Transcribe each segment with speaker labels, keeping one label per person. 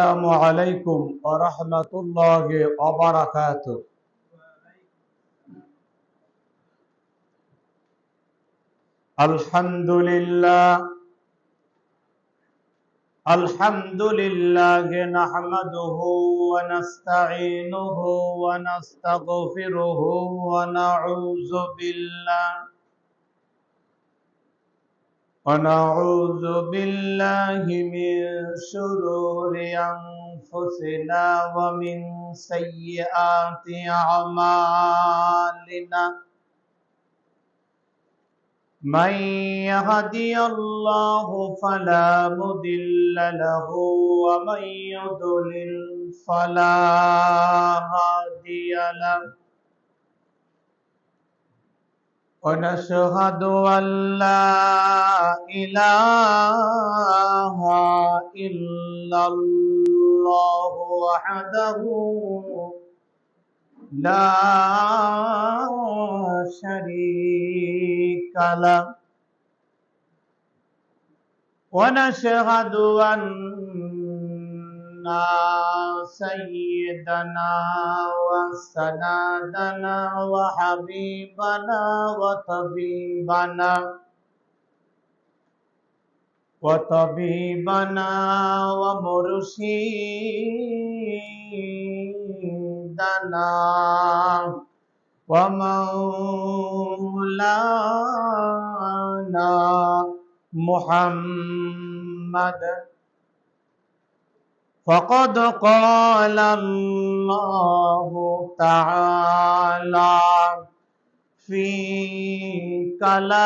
Speaker 1: السلام عليكم ورحمة الله وبركاته. الحمد لله نحمده ونستعينه ونستغفره ونعوذ بالله من شرور أنفسنا ومن سيئات أعمالنا. من يهدي الله فلا مضل له ومن يضلل فلا هادي له. ونشهد أن لا إله إلا الله وحده لا شريك له. ونشهد أن سيدنا وسندنا وحبيبنا وطبيبنا ومرشدنا ومولانا محمد. فقد قال الله تعالى في كلامه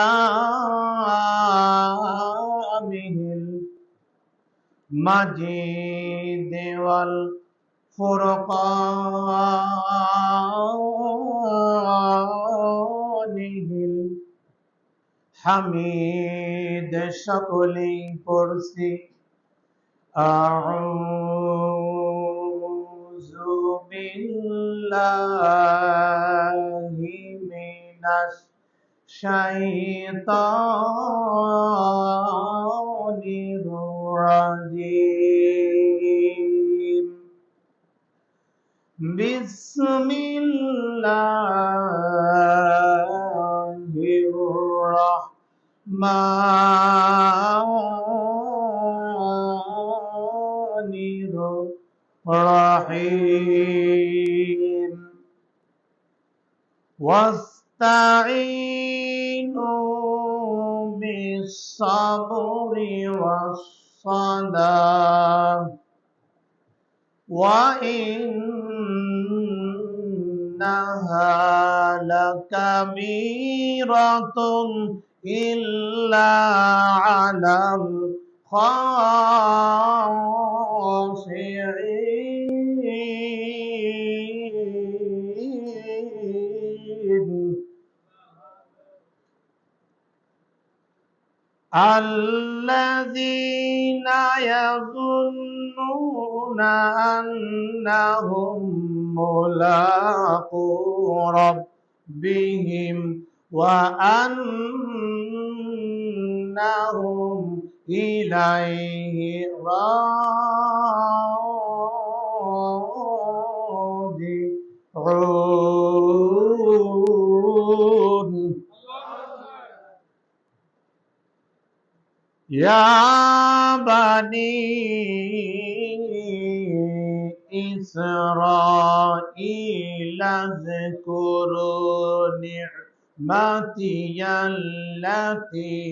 Speaker 1: المجيد والفرقانه الحميد সকলেই পড়ছি أعوذ بالله من الشيطان الرجيم. بسم الله الرحمن الرحيم. واستعينوا بالصبر والصلاة وإنها لكبيرة إلا على الخاشعين الذين يظنون أنهم ملاقو ربهم وأنهم إليه راجعون. يا بني إسرائيل اذكروا نعمتي التي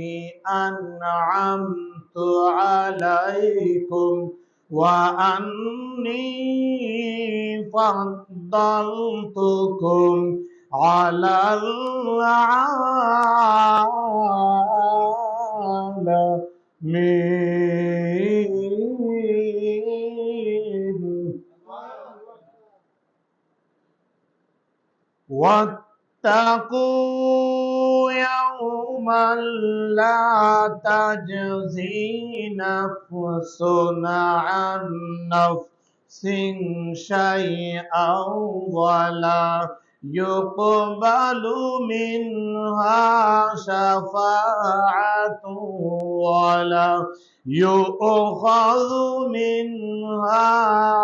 Speaker 1: أنعمت عليكم وأني فضلتكم على العالمين. واتقوا يوما لا تجزي نفس عن نفس شيئا ولا يقبل منها شفاعة ولا يؤخذ منها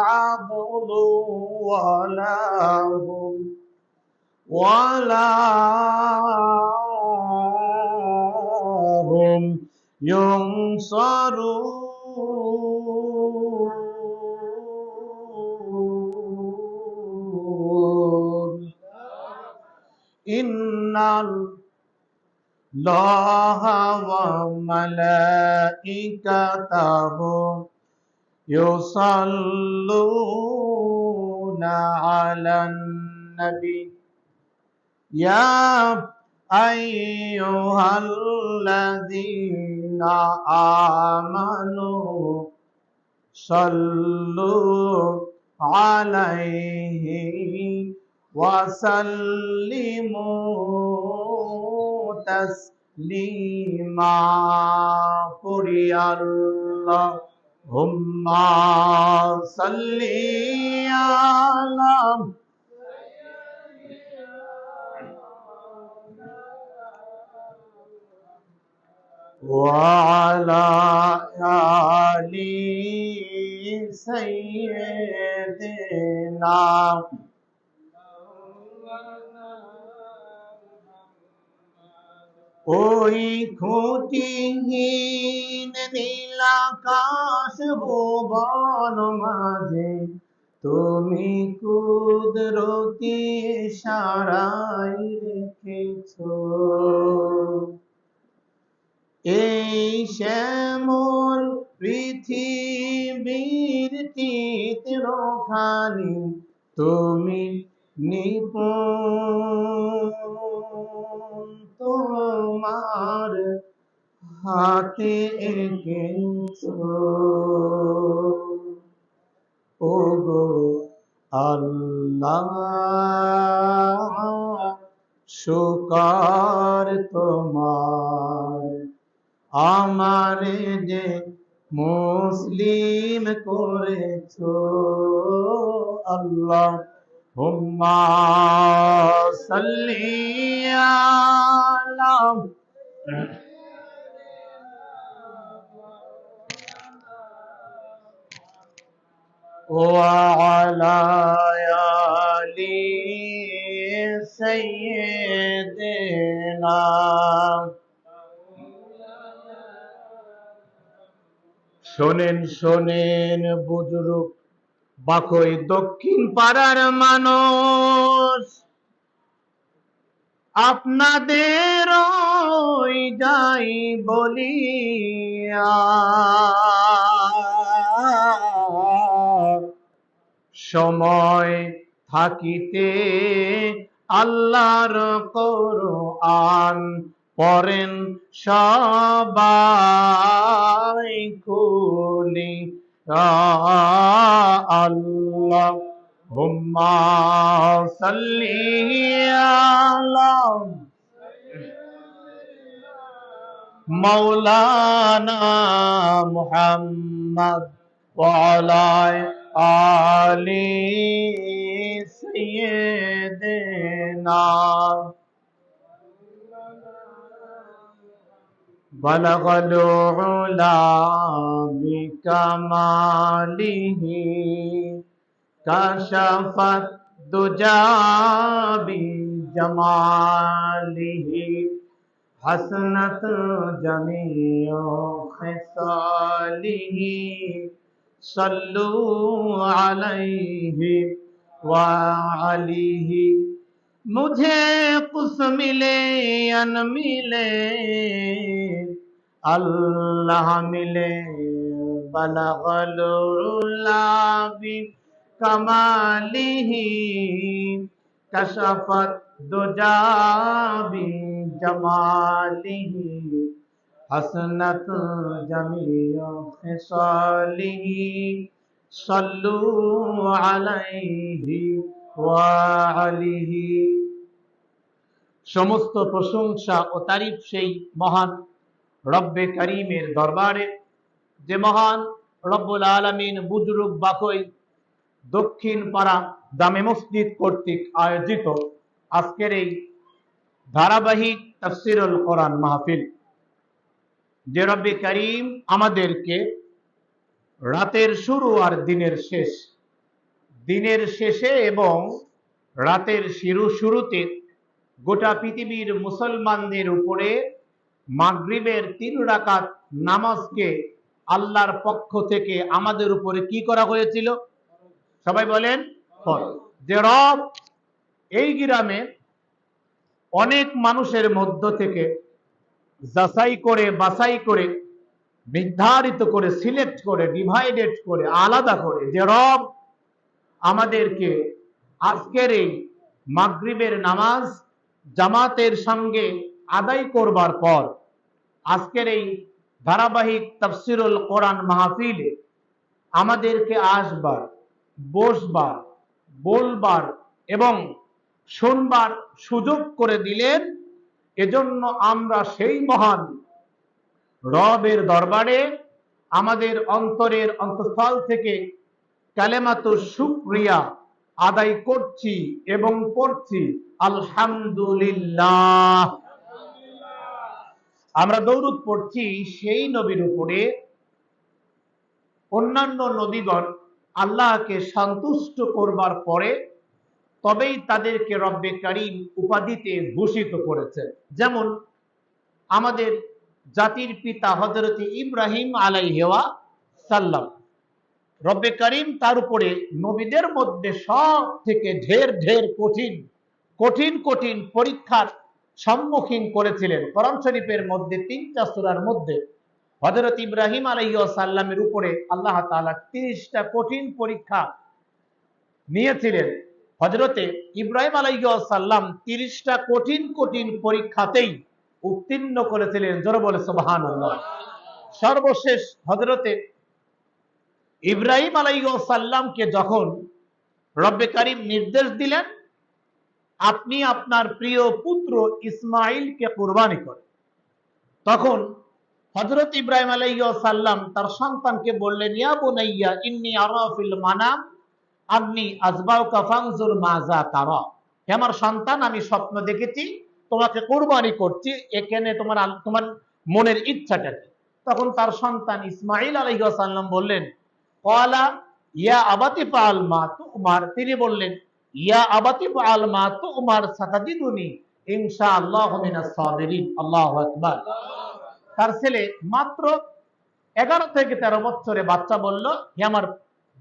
Speaker 1: عضل ولا هم ينصرون إن الله وملائكته يصلون على النبي يا أيها الذين آمنوا صلوا عليه وسلموا تسليما قُلْ اللهم صل على وعلى آل سيدنا ওই খুঁটিহীন নীলাকাশ ভুবন মাঝে তুমি কুদরতি ইশারায় রেখেছো এই শ্যামল পৃথিবীর চিত্রখানি তুমি নিপুণ তোমার হাতে এঁকেছো ওগো আল্লাহ শুকর তোমার আমারে যে মুসলিম করেছো আল্লাহ হুম্মা সাল্লি আলা وعلى آل سيدنا শোনেন শোনেন বুজুর্গ বাকই দক্ষিণ পাড়ার মানুষ আপনাদের ওই যাই বলিয়া সময় থাকিতে আল্লাহর কোরআন পড়েন সবাই খুলি আল্লাহ হুম্মা সাল্লি আলা মাওলানা মুহাম্মদ ওয়া আলা আলি সাইয়্যিদিনা বালাগাল উলা বিকামালিহি কাশাফাত দুজা বিজামালিহি হাসনাত জামিউ খিসালিহি সাল্লু আলাইহি ওয়া আলিহি मुझे कुछ मिले अन मिले अल्लाह मिले बलगल उला बि कमालिही कशफत दुजा बि जमालिही हसनत जमीउ खिसालिही सल्लू अलैहि ওয়া আলিহি সমস্ত প্রশংসা ও তারিফ সেই মহান রব্বে করিমের দরবারে যে মহান রব্বুল আলামিন বুজুর্গ বাকই দক্ষিণ পাড়া জামে মসজিদ কর্তৃক আয়োজিত আজকের এই ধারাবাহিক তাফসীরুল কোরআন মাহফিল, যে রব্বে করিম আমাদেরকে রাতের শুরু আর দিনের শেষে এবং রাতের শুরুতে গোটা পৃথিবীর মুসলমানদের উপরে মাগরিবের 3 রাকাত নামাজকে আল্লাহর পক্ষ থেকে আমাদের উপরে কি করা হয়েছিল? সবাই বলেন ফরজ। যে রব এই গ্রামে অনেক মানুষের মধ্য থেকে যাচাই করে বাছাই করে নির্ধারিত করে সিলেক্ট করে ডিভাইডেড করে আলাদা করে যে রব আমাদেরকে আজকের এই মাগরিবের নামাজ জামাতের সঙ্গে আদায় করবার পর আজকের এই ধারাবাহিক তাফসীরুল কোরআন মাহফিলে আমাদেরকে আসবার, বসবার, বলবার এবং শুনবার সুযোগ করে দিলেন। এজন্য আমরা সেই মহান রবের দরবারে আমাদের অন্তরের অন্তঃস্থল থেকে কালেমাতুশ শুকরিয়া আদায় করছি এবং পড়ছি আলহামদুলিল্লাহ। আমরা দরুদ পড়ছি সেই নবীর উপরে, অন্যান্য নবীগণ আল্লাহকে সন্তুষ্ট করবার পরে তবেই তাদেরকে রব্বে করিম উপাধিতে ভূষিত করেছেন। যেমন আমাদের জাতির পিতা হযরত ইব্রাহিম আলাইহিস সালাম, রব্বে করিম তার উপরে নবীদের মধ্যে সব থেকে ঢের কঠিন পরীক্ষার সম্মুখীন করেছিলেন। কোরআন শরীফের মধ্যে 3টা সূরার মধ্যে হযরত ইব্রাহিম আলাইহিস সালামের উপরে আল্লাহ তাআলা 30টা কঠিন পরীক্ষা নিয়েছিলেন। হযরতে ইব্রাহিম আলাইহিস সালাম 30টা কঠিন পরীক্ষাতেই উত্তীর্ণ করেছিলেন। জোরে বলে সুবহানাল্লাহ। সর্বশেষ হযরতে ইব্রাহিম আলাইহিস সালামকে যখন রব্বে করিম নির্দেশ দিলেন আপনি আপনার প্রিয় পুত্র ইসমাইলকে কুরবানি করেন, তখন হযরত ইব্রাহিম আলাইহিস সালাম তার সন্তানকে বললেন, ইয়া বুনাইয়া ইন্নী আরা ফিল মানাম আন্নী আযবাউকা ফানজুর মাযা তারা। হে আমার সন্তান, আমি স্বপ্ন দেখেছি তোমাকে কুরবানি করছি, এখানে তোমার মনের ইচ্ছাটা কি? তখন তার সন্তান ইসমাইল আলাইহিস সালাম বললেন, ক্বালা ইয়া আবাতি ফাআল মা তুমার। তিনি বললেন, ইয়া আবাতি ফাআল মা তুমার সাতাজিদুনি ইনশাআল্লাহু মিনাস সাবিরিন। আল্লাহু আকবার। তার ছেলে মাত্র 11 থেকে 13 বছরে বাচ্চা বলল, হে আমার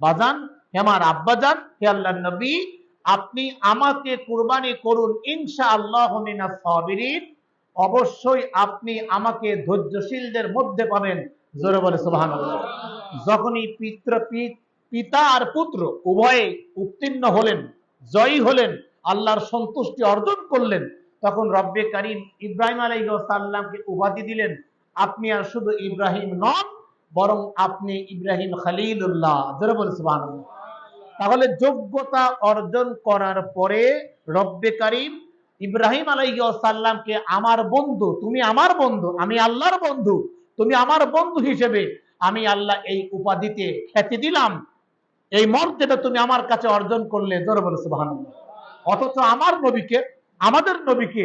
Speaker 1: বাজান, হে আমার আব্বাজান, হে আল্লাহর নবী, আপনি আমাকে কুরবানি করুন, ইনশাআল্লাহু মিনাস সাবিরিন, অবশ্যই আপনি আমাকে ধৈর্যশীলদের মধ্যে পাবেন। জোরে বলে সুবহানাল্লাহ। যখনই পিতা আর পুত্র উভয়ে উত্তীর্ণ হলেন, জয়ী হলেন, আল্লাহর সন্তুষ্টি অর্জন করলেন, তখন রব্বে করিম ইব্রাহিম আলাইহিস সালামকে উপাধি দিলেন, আপনি আর শুধু ইব্রাহিম নন, বরং আপনি ইব্রাহিম খলিলুল্লাহ। জোরে বলে সুবহানাল্লাহ। তাহলে যোগ্যতা অর্জন করার পরে রব্বে করিম ইব্রাহিম আলাইহিস সালামকে আমার বন্ধু, তুমি আমার বন্ধু, আমি আল্লাহর বন্ধু, তুমি আমার বন্ধু হিসেবে আমি আল্লাহ এই উপাধিতে খ্যাতি দিলাম, এই মর্যাদা তুমি আমার কাছে অর্জন করলে। জোরে বলে সুবহানাল্লাহ। অথচ আমার নবীকে, আমাদের নবীকে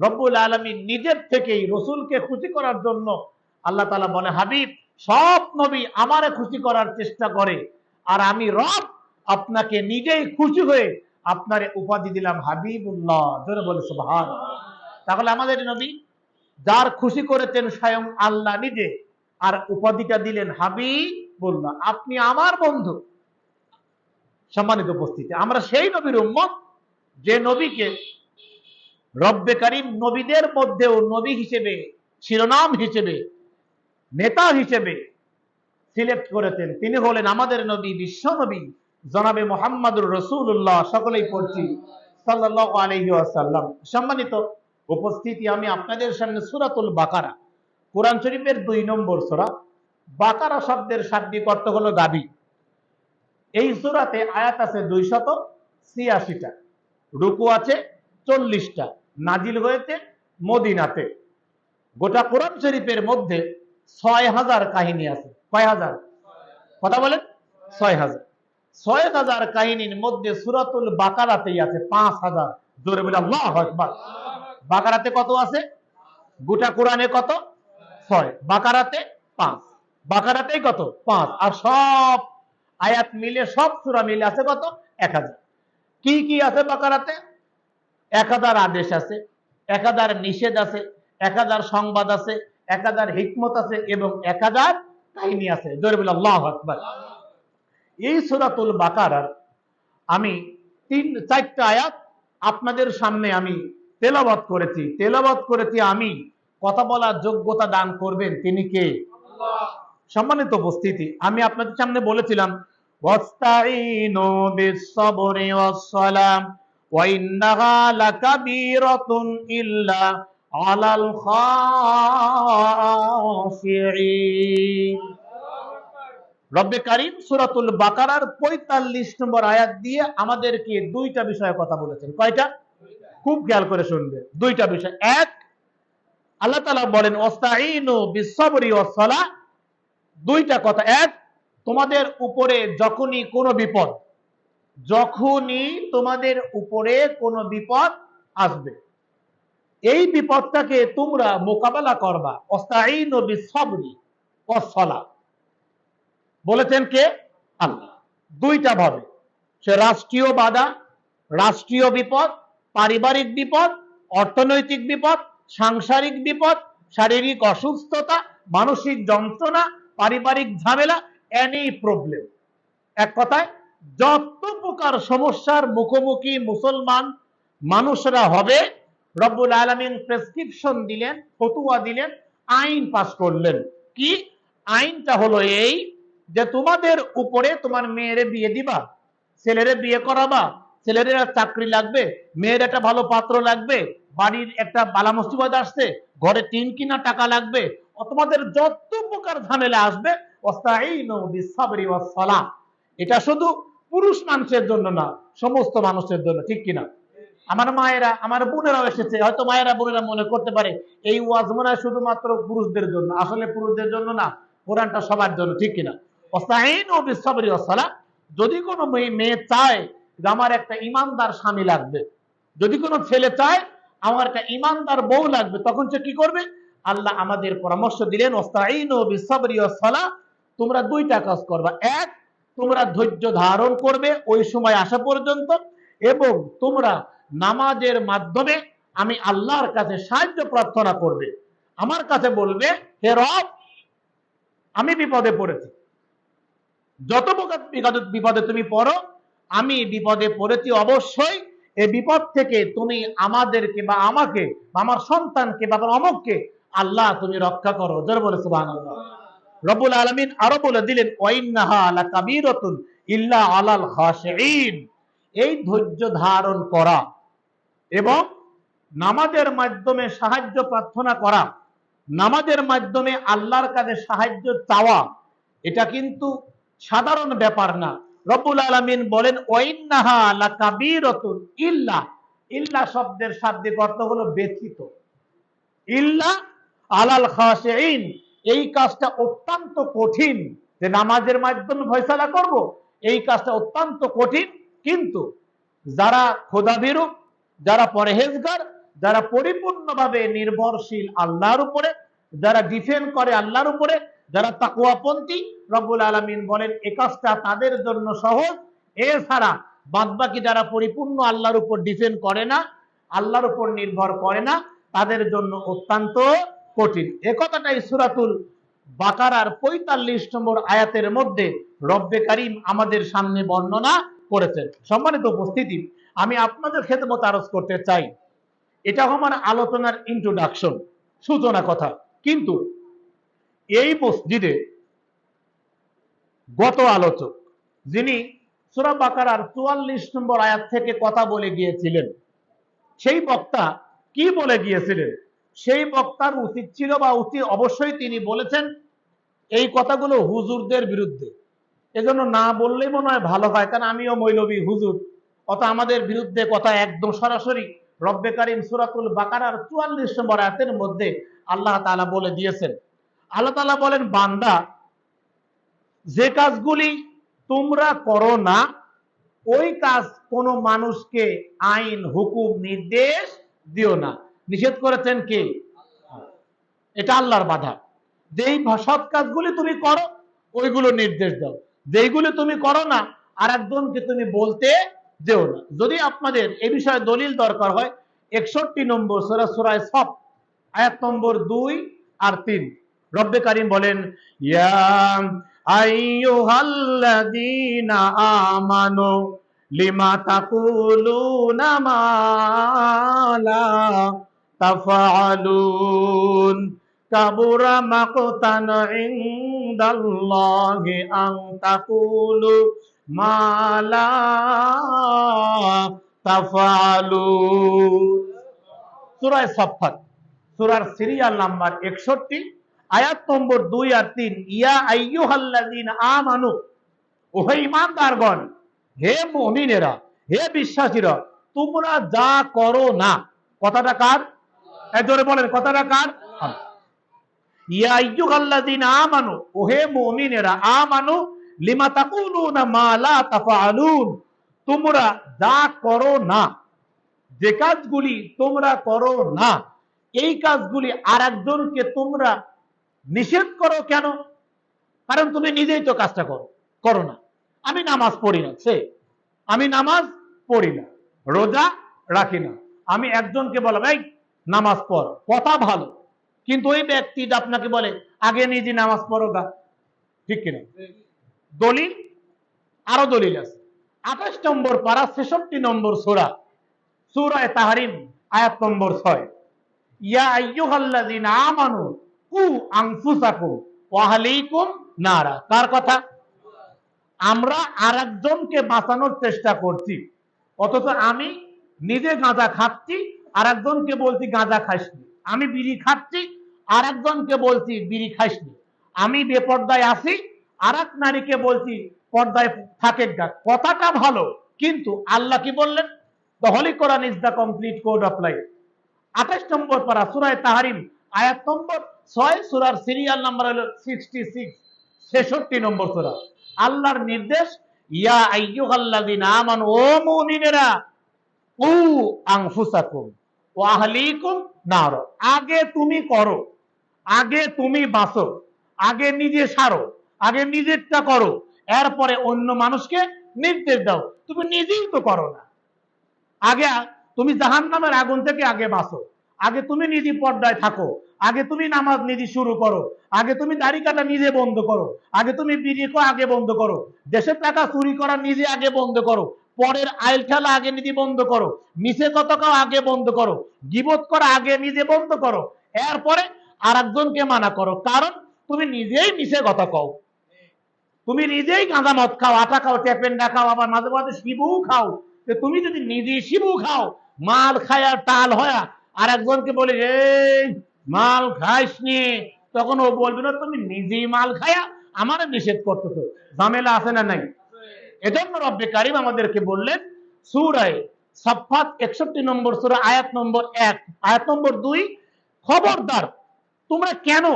Speaker 1: রব্বুল আলামিন নিজের থেকেই রসুলকে খুশি করার জন্য আল্লাহ তাআলা বলে, হাবিব, সব নবী আমারে খুশি করার চেষ্টা করে, আর আমি রব আপনাকে নিজেই খুশি হয়ে আপনারে উপাধি দিলাম হাবিবুল্লাহ। জোরে বলে সুবহানাল্লাহ। তাহলে আমাদের নবী যার খুশি করেছেন স্বয়ং আল্লাহ নিজে, আর উপাধিটা দিলেন হাবিবুল্লাহ, আপনি আমার বন্ধু। সম্মানিত উপস্থিতি, আমরা সেই নবীর উম্মত যে নবীকে রব্বে করিম নবীদের মধ্যেও নবী হিসেবে, শিরোনাম হিসেবে, নেতা হিসেবে সিলেক্ট করেছেন। তিনি হলেন আমাদের নবী, বিশ্ব নবী জনাবে মুহাম্মদুর রাসূলুল্লাহ। সকলেই পড়ছি সাল্লাল্লাহু আলাইহি ওয়াসাল্লাম। সম্মানিত উপস্থিতি, আমি আপনাদের সামনে সূরাতুল বাকারা, কোরআন শরীফের 2 নম্বর সূরা। বাকারা শব্দের শাব্দিক অর্থ হলো গাভী। এই সূরাতে আয়াত আছে 286টা, রুকু আছে 40টা, নাজিল হয়েছে মদিনাতে। গোটা কোরআন শরীফের মধ্যে 6000 কাহিনী আছে। কয় হাজার? কথা বলেন। 6000 কাহিনীর মধ্যে সূরাতুল বাকারাতেই আছে 5000 জোরে বলে আল্লাহু আকবার। বাকারাতে কত আছে? গোটা কোরআনে কত? 6। বাকারাতে 5। বাকারাতেই কত? 5। আর সব আয়াত মিলে, সব সূরা মিলে আছে কত? 1000। কি কি আছে বাকারাতে? 1000 আদেশ আছে, 1000 নিষেধ আছে, 1000 সংবাদ আছে, 1000 হিকমত আছে এবং 1000 কাহিনী আছে। জোরে বলে আল্লাহু আকবার। এই সূরাতুল বাকারার আমি 4টা আয়াত আপনাদের সামনে আমি তেলাওয়াত করেছি। আমি কথা বলার যোগ্যতা দান করবেন তিনি কে? আল্লাহ। সম্মানিত উপস্থিতি, আমি আপনাদের সামনে বলেছিলাম ওয়াস্তাইনু বিস-সাবরি ওয়াস-সালাম ওয়া ইন্নাহা লাকাবীরাতুন ইল্লা আলাল খাশিঈন। রব্বে কারীম সূরাতুল বাকারার 45 নম্বর আয়াত দিয়ে আমাদেরকে 2টা বিষয়ে কথা বলেছেন। কয়টা? খুব খেয়াল করে শুনবে। 2টা বিষয়। এক, আল্লাহ তাআলা বলেন ওয়াস্তাইনু বিস-সাবরি ওয়াস-সালাহ। 2টা কথা। এক, তোমাদের উপরে যখনই তোমাদের উপরে কোনো বিপদ আসবে, এই বিপদটাকে তোমরা মোকাবেলা করবা। ওয়াস্তাইনু বিস-সাবরি ওয়াস-সালাহ বলেছেন কে? আল্লাহ। 2টা ভাবে, সে রাষ্ট্রীয় বাধা, রাষ্ট্রীয় বিপদ, পারিবারিক বিপদ, অর্থনৈতিক বিপদ, সাংসারিক বিপদ, শারীরিক অসুস্থতা, মানসিক যন্ত্রণা, পারিবারিক ঝামেলা, এনি প্রবলেম। এক কথায় যত প্রকার সমস্যার মুখোমুখি মুসলমান মানুষরা হবে, রব্বুল আলামিন প্রেসক্রিপশন দিলেন, ফতোয়া দিলেন, আইন পাস করলেন। কি আইনটা? হলো এই যে তোমাদের উপরে তোমার মেয়েরে বিয়ে দিবা, ছেলেরে বিয়ে করাবা, ছেলের চাকরি লাগবে, মেয়ের একটা ভালো পাত্র লাগবে, বাড়ির একটা বালা মুসিবত আসছে, ঘরে টিন কিনা টাকা লাগবে, তোমাদের যত প্রকার ঝামেলা আসবে, ওয়াস্তাইনু বিস-সাবরি ওয়াস-সালাহ। এটা শুধু পুরুষ মানুষের জন্য না, সমস্ত মানুষের জন্য। ঠিক কিনা? আমার মায়েরা, আমার বোনেরাও এসেছে, হয়তো মায়েরা বোনেরা মনে করতে পারে এই ওয়াজ মনে হয় শুধুমাত্র পুরুষদের জন্য। আসলে পুরুষদের জন্য না, কোরআনটা সবার জন্য। ঠিক কিনা? ওয়াস্তাইনু বিস-সাবরি ওয়াস-সালাহ। যদি কোনো মেয়ে চায় যে আমার একটা ইমানদার স্বামী লাগবে, যদি কোনো ছেলে চায় আমার একটা ইমানদার বউ লাগবে, তখন সে কি করবে? আল্লাহ আমাদের পরামর্শ দিলেন ওয়াস্তাইনু বিস-সাবরি ওয়াস-সালাহ। তোমরা 2টা কাজ করবা। এক, তোমরা ধৈর্য ধারণ করবে ওই সময় আসা পর্যন্ত, এবং তোমরা নামাজের মাধ্যমে আমি আল্লাহর কাছে সাহায্য প্রার্থনা করবে। আমার কাছে বলবে, হে রব, আমি বিপদে পড়েছি, যত বিপদে তুমি পড়ো, আমি বিপদে পড়েছি, অবশ্যই এই বিপদ থেকে তুমি আমাদেরকে বা আমাকে বা আমার সন্তানকে বা অমুককে আল্লাহ তুমি রক্ষা করো। জোরে বলে সুবহানাল্লাহ। রব্বুল আলামিন আরো বলে দিলেন ওয়াইন্নাহা লাকাবীরাতুন ইল্লা আলাল খাশিঈন। এই ধৈর্য ধারণ করা এবং নামাজের মাধ্যমে সাহায্য প্রার্থনা করা, নামাজের মাধ্যমে আল্লাহর কাছে সাহায্য চাওয়া, এটা কিন্তু সাধারণ ব্যাপার না। রব্বুল আলামিন বলেন ওয়াইন্নাহা লাকাবীরাতুন ইল্লা, ইল্লা শব্দের শাব্দিক অর্থ হলো ব্যতীত, ইল্লা আলাল খাশিঈন। এই কাজটা অত্যন্ত কঠিন, যে নামাজের মাধ্যমে ফয়সালা করব, এই কাজটা অত্যন্ত কঠিন। কিন্তু যারা খোদাভীরু, যারা পরহেজগার, যারা পরিপূর্ণভাবে নির্ভরশীল আল্লাহর উপরে, যারা ডিফেন্ড করে আল্লাহর উপরে, যারা তাকওয়াপন্থী, রব্বুল আলামিন বলেন এই কাজটা তাদের জন্য সহজ। এছাড়া বাদবাকি যারা পরিপূর্ণ আল্লাহর উপর ডিফেন্ড করে না, আল্লাহর উপর নির্ভর করে না, তাদের জন্য অত্যন্ত কঠিন। এ কথাটাই সূরাতুল বাকারার 45 নম্বর আয়াতের মধ্যে রব্বে কারীম আমাদের সামনে বর্ণনা করেছেন। সম্মানিত উপস্থিতি, আমি আপনাদের খেদমত আরজ করতে চাই, এটা আমার আলোচনার ইন্ট্রোডাকশন, সূচনা কথা। কিন্তু এই মসজিদে গত আলোচক যিনি সূরা বাকারার 44 নম্বর আয়াত থেকে কথা বলে গিয়েছিলেন, সেই বক্তা কি বলে গিয়েছিলেন? সেই বক্তার উচিত ছিল বা উচিত অবশ্যই তিনি বলেছেন এই কথাগুলো হুজুরদের বিরুদ্ধে। এজন্য না বললেই মনে হয় ভালো হয়, কারণ আমিও মৌলবী হুজুর, অত আমাদের বিরুদ্ধে কথা একদম সরাসরি রব্বে কারীম সূরাতুল বাকারার 44 নম্বর আয়াতের মধ্যে আল্লাহ তাআলা বলে দিয়েছেন। আল্লাহ তাআলা বলেন, বান্দা যে কাজগুলি তোমরা করো না, ওই কাজ কোনো মানুষকে আইন হুকুম নির্দেশ দিও না। নিষেধ করেছেন কে? এটা আল্লাহর বাধা। যেই সৎ কাজগুলি তুমি করো ওইগুলো নির্দেশ দাও, যেইগুলো তুমি করো না আর একজনকে তুমি বলতে যেও না। যদি আপনাদের এ বিষয়ে দলিল দরকার হয় 61 নম্বর সূরা সূরা সফ আয়াত নম্বর 2 আর 3 রব্বে কারীম বলেন, ইয়া আইয়ুহাল্লাযীনা আমানু লিমা তাকুলুনা মা লা তাফআলুন কাবুরা মাকতান ইনদাল্লাহি আন তাকুলু মা লা তাফআলুন। সূরা সাফফাত সূরার সিরিয়াল নাম্বার 61 আয়াত নম্বর 2 আর 3, ইয়া আইয়ুহাল্লাযীনা আমানু, ওহে ঈমানদারগণ, হে মুমিনেরা, হে বিশ্বাসীরা, তোমরা যা করো না। কথাটা কার? জোরে বলেন, কথাটা কার? ইয়া আইয়ুহাল্লাযীনা আমানু, ওহে মুমিনেরা, আমানু লিমা তাকুলুনা মা লা তাফআলুন, তোমরা যা করো না, যে কাজগুলি তোমরা করো না, এই কাজগুলি আরেকজনকে তোমরা নিষেধ করো কেন? কারণ তুমি নিজেই তো কাজটা করো না। আমি নামাজ পড়ি না, আমি নামাজ পড়ি না, রোজা রাখি না, আমি একজনকে বললাম এই নামাজ পড়, কথা ভালো, কিন্তু ওই ব্যক্তি আপনাকে বলে আগে নিজে নামাজ পড়ো গা, ঠিক কিনা? দলিল, আরো দলিল আছে। 28 নম্বর পারা 66 নম্বর সূরা সূরা তাহরিম আয়াত নম্বর 6, ইয়া আইয়ুহাল্লাযীনা আমানু কু আনফুসাকুম ওয়া আহলিকুম নারা। কার কথা? আমরা আরেকজনকে বাঁচানোর চেষ্টা করছি, অথচ আমি নিজে গাঁজা খাচ্ছি, আরেকজনকে বলছি গাঁজা খাসনি। আমি বিড়ি খাচ্ছি, আরেকজনকে বলছি বিড়ি খাসনি। আমি বেপর্দায় আছি, আরেক নারীকে বলছি পর্দায় থাকে গা। কথাটা ভালো, কিন্তু আল্লাহ কি বললেন? The Holi Quran is the complete code of life. 28 নম্বর পারা সূরা তাহরিম আয়াত নম্বর 6, সূরার সিরিয়াল নাম্বার হলো 66, 66 নম্বর সূরা। আল্লাহর নির্দেশ, ইয়া আইয়ুহাল্লাযীনা আমানু, ও মুমিনেরা, কু আনফুসাকুম ওয়া আহলিকুম নার। আগে তুমি করো, আগে তুমি বাঁচো, আগে নিজে সারো, আগে নিজেরটা করো, এরপরে অন্য মানুষকে নির্দেশ দাও। তুমি নিজেই তো করো না। আগে তুমি জাহান্নামের আগুন থেকে আগে বাঁচো, আগে তুমি নিজে পর্দায় থাকো, আগে তুমি নামাজ নিজে শুরু করো, আগে তুমি দাড়ি কাটা নিজে বন্ধ করো, আগে তুমি বিড়ি খাওয়া আগে বন্ধ করো, দেশের টাকা চুরি করা নিজে আগে বন্ধ করো, পরের আইল খেলা আগে নিজে বন্ধ করো, মিছে কথা খাওয়া আগে বন্ধ করো, গীবত করা আগে নিজে বন্ধ করো, এরপরে আর একজনকে মানা করো। কারণ তুমি নিজেই মিছে কথা কও, তুমি নিজেই গাঁজা মদ খাও, আটা খাও, টেপেন্ডা খাও, আবার মাঝে মাঝে শিবু খাও। তুমি যদি নিজেই শিবু খাও, মাল খায়া টাল হয়া আর একজনকে বলে এই মাল খাইস নি, তখন ও বলবে না তুমি নিজেই মাল খায়া আমার নিষেধ করতেছো। ঝামেলা আছে না নাই? এজন্য রব্বে কারীম আমাদেরকে বললেন সূরা সাফফাত 61 নম্বর সূরা আয়াত নম্বর 1, আয়াত নম্বর 2, খবরদার তোমরা কেন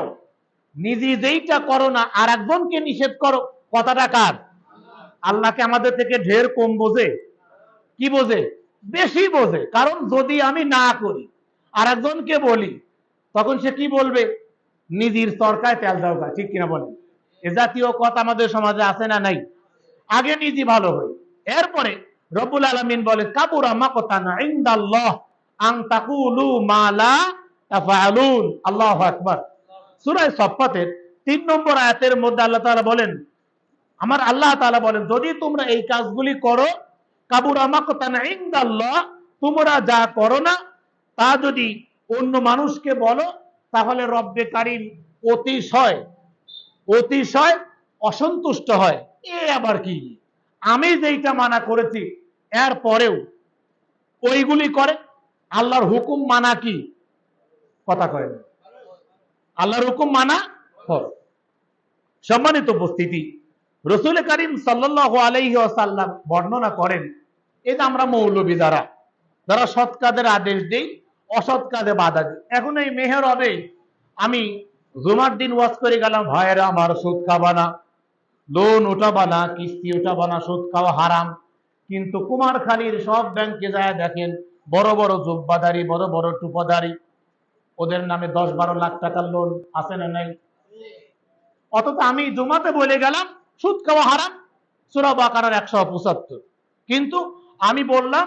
Speaker 1: নিজে যেইটা করো না আর একজনকে নিষেধ করো। কথাটা কার? আল্লাহকে আমাদের থেকে ঢের কম বোঝে? কি বোঝে? বেশি বোঝে। কারণ যদি আমি না করি আর একজনকে বলি, তখন সে কি বলবে? নিজের তরকায় তেল দাও গা, ঠিক কিনা বলেন? এ জাতীয় কথা আমাদের সমাজে আছে না নাই? আগে নিজে ভালো হই, এরপরে রব্বুল আলামিন বলে কাবুরা মাকতান ইনদাল্লাহ আন তাকুলু মা লা তাফআলুন। আল্লাহু আকবার। সূরা সাফফাতের 3 নম্বর আয়াতের মধ্যে আল্লাহ তাআলা বলেন, আমার আল্লাহ তাআলা বলেন, যদি তোমরা এই কাজগুলি করো, কাবুরা মাকতান ইনদাল্লাহ, তোমরা যা করো না তা যদি অন্য মানুষকে বলো, তাহলে রব্বে কারীম অতিশয় অতিশয় অসন্তুষ্ট হয়। এ আবার কি? আমি যেইটা মানা করেছি এর পরেও ওইগুলি করে। আল্লাহর হুকুম মানা কি? কথা কয় না। আল্লাহর হুকুম মানা ফরজ। সম্মানিত উপস্থিতি, রাসূল কারীম সাল্লাল্লাহু আলাইহি ওয়াসাল্লাম বর্ণনা করেন, এই যে আমরা মৌলবী যারা সৎ কাজের আদেশ দেই, অসৎ কাজে বাধা দিই। এখন এই মেহরবে আমি জুমার দিন ওয়াজ করে গেলাম, ভাইয়েরা আমার সুদ খাবা না, লোন ওঠাবা না, কিস্তি ওঠাবা না, সুদ খাওয়া হারাম। কিন্তু কুমারখালীর সব ব্যাংকে যায় দেখেন বড় বড় জুব্বাদারি, বড় বড় টুপাদারি, ওদের নামে 10-12 লাখ টাকার লোন আছে না নাই? অথচ আমি জুমাতে বলে গেলাম সুদ খাওয়া হারাম, সূরা বাকারার 175, কিন্তু আমি বললাম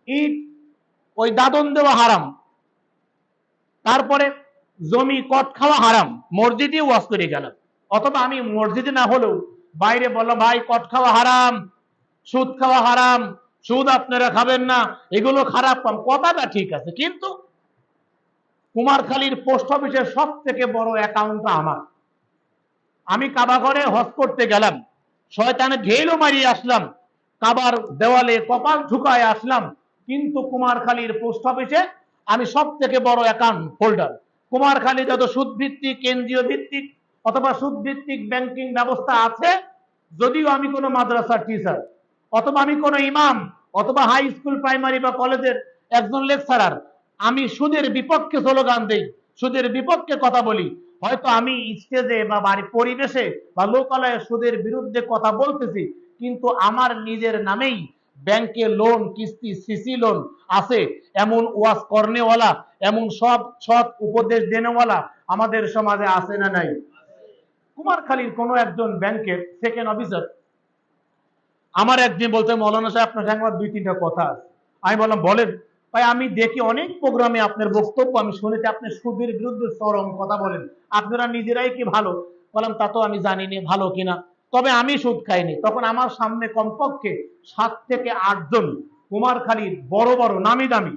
Speaker 1: ইট ওই দাদন দেওয়া হারাম, তারপরে জমি কট খাওয়া হারাম, মসজিদে ওয়াজ করে গেলাম। অথবা আমি মসজিদে না হলেও বাইরে বললাম ভাই কট খাওয়া হারাম, সুদ খাওয়া হারাম, সুদ আপনারা খাবেন না, এগুলো খারাপ কাম, কথাটা ঠিক আছে, কিন্তু কুমারখালীর পোস্ট অফিসের সব থেকে বড় অ্যাকাউন্টটা আমার। আমি কাবা ঘরে হজ করতে গেলাম, শয়তানে ঢেলও মারিয়ে আসলাম, কাবার দেওয়ালে কপাল ঠুকায় আসলাম, কিন্তু কুমারখালীর পোস্ট অফিসে আমি সব থেকে বড় অ্যাকাউন্ট হোল্ডার। কুমারখালী যত সুদ ভিত্তিক, কেন্দ্রীয় ভিত্তিক অথবা সুদ ভিত্তিক ব্যাংকিং ব্যবস্থা আছে, যদিও আমি কোনো মাদ্রাসার টিচার অথবা আমি কোনো ইমাম অথবা হাই স্কুল, প্রাইমারি বা কলেজের একজন লেকচারার, আমি সুদের বিপক্ষে স্লোগান দেই, সুদের বিপক্ষে কথা বলি, হয়তো আমি স্টেজে বা বাড়ি পরিবেশে বা লোকালয়ে সুদের বিরুদ্ধে কথা বলতেছি, কিন্তু আমার নিজের নামেই ব্যাংকে লোন, কিস্তি, সিসি লোন আছে, এমন ওয়াজ করনেওয়ালা, এমন সব সৎ উপদেশ দেনেওয়ালা আমাদের সমাজে আছে না নাই? কুমারখালীর কোনো একজন ব্যাংকের সেকেন্ড অফিসার আমার একদিন বলতে, মৌলানা সাহেব আপনার সঙ্গে আমার 2-3টা কথা আছে। আমি বললাম বলেন। ভাই আমি দেখি অনেক প্রোগ্রামে আপনার বক্তব্য, আমি শুনেছি আপনি সুদের বিরুদ্ধে চরম কথা বলেন, আপনারা নিজেরাই কি ভালো? বললাম তা তো আমি জানি না ভালো কিনা, তবে আমি সুদ খাইনি। তখন আমার সামনে কমপক্ষে 7 থেকে 8 জন কুমারখালীর বড় বড় নামি দামি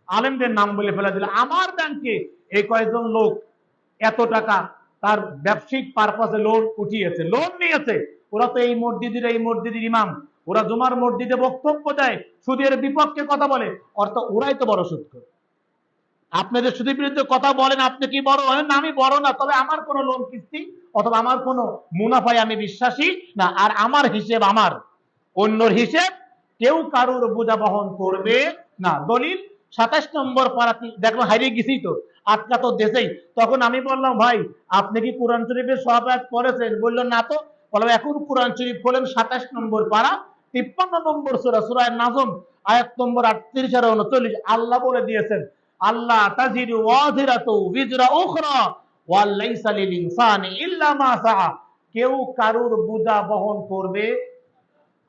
Speaker 1: আলেমদের নাম বলে ফেলে দিল, আমার ব্যাংকে এই কয়েকজন লোক এত টাকা তার ব্যবসায়িক পারপাসে লোন উঠিয়েছে, লোন নিয়েছে। ওরা তো এই মসজিদের ইমাম, ওরা জুমার মসজিদে বক্তব্য দেয়, সুদের বিপক্ষে কথা বলে, অর্থাৎ ওরাই তো বড় সুদখোর। আপনাদের সুদের বিরুদ্ধে কথা বলেন, আপনি কি বড় হলেন? না, আমি বড় না, তবে আমার কোনো লোন কিস্তি অথবা আমার কোনো মুনাফায় আমি বিশ্বাসী না, আর আমার হিসেব আমার, অন্যর হিসেব কেউ কারুর বোঝা বহন করবে না। দলিল 27 নম্বর পারাতে দেখো, হারিয়ে গেছি তো, আটকা তো দেশেই। তখন আমি বললাম ভাই আপনি কি কোরআন শরীফের সব আয়াত পড়েছেন? বললো না তো। বললাম এখন কোরআন শরীফ খোলেন 27 নম্বর পারা, 53 নম্বর সূরা, সূরা নাজম, আয়াত নম্বর 38 আর 39। আল্লাহ বলে দিয়েছেন, আল্লাহ তাজিরু ওয়াজিরাতু বিজরা উখরা ওয়া লাইসা লিল ইনসানি ইল্লা মা সাআ। কেউ কারুর বোঝা বহন করবে,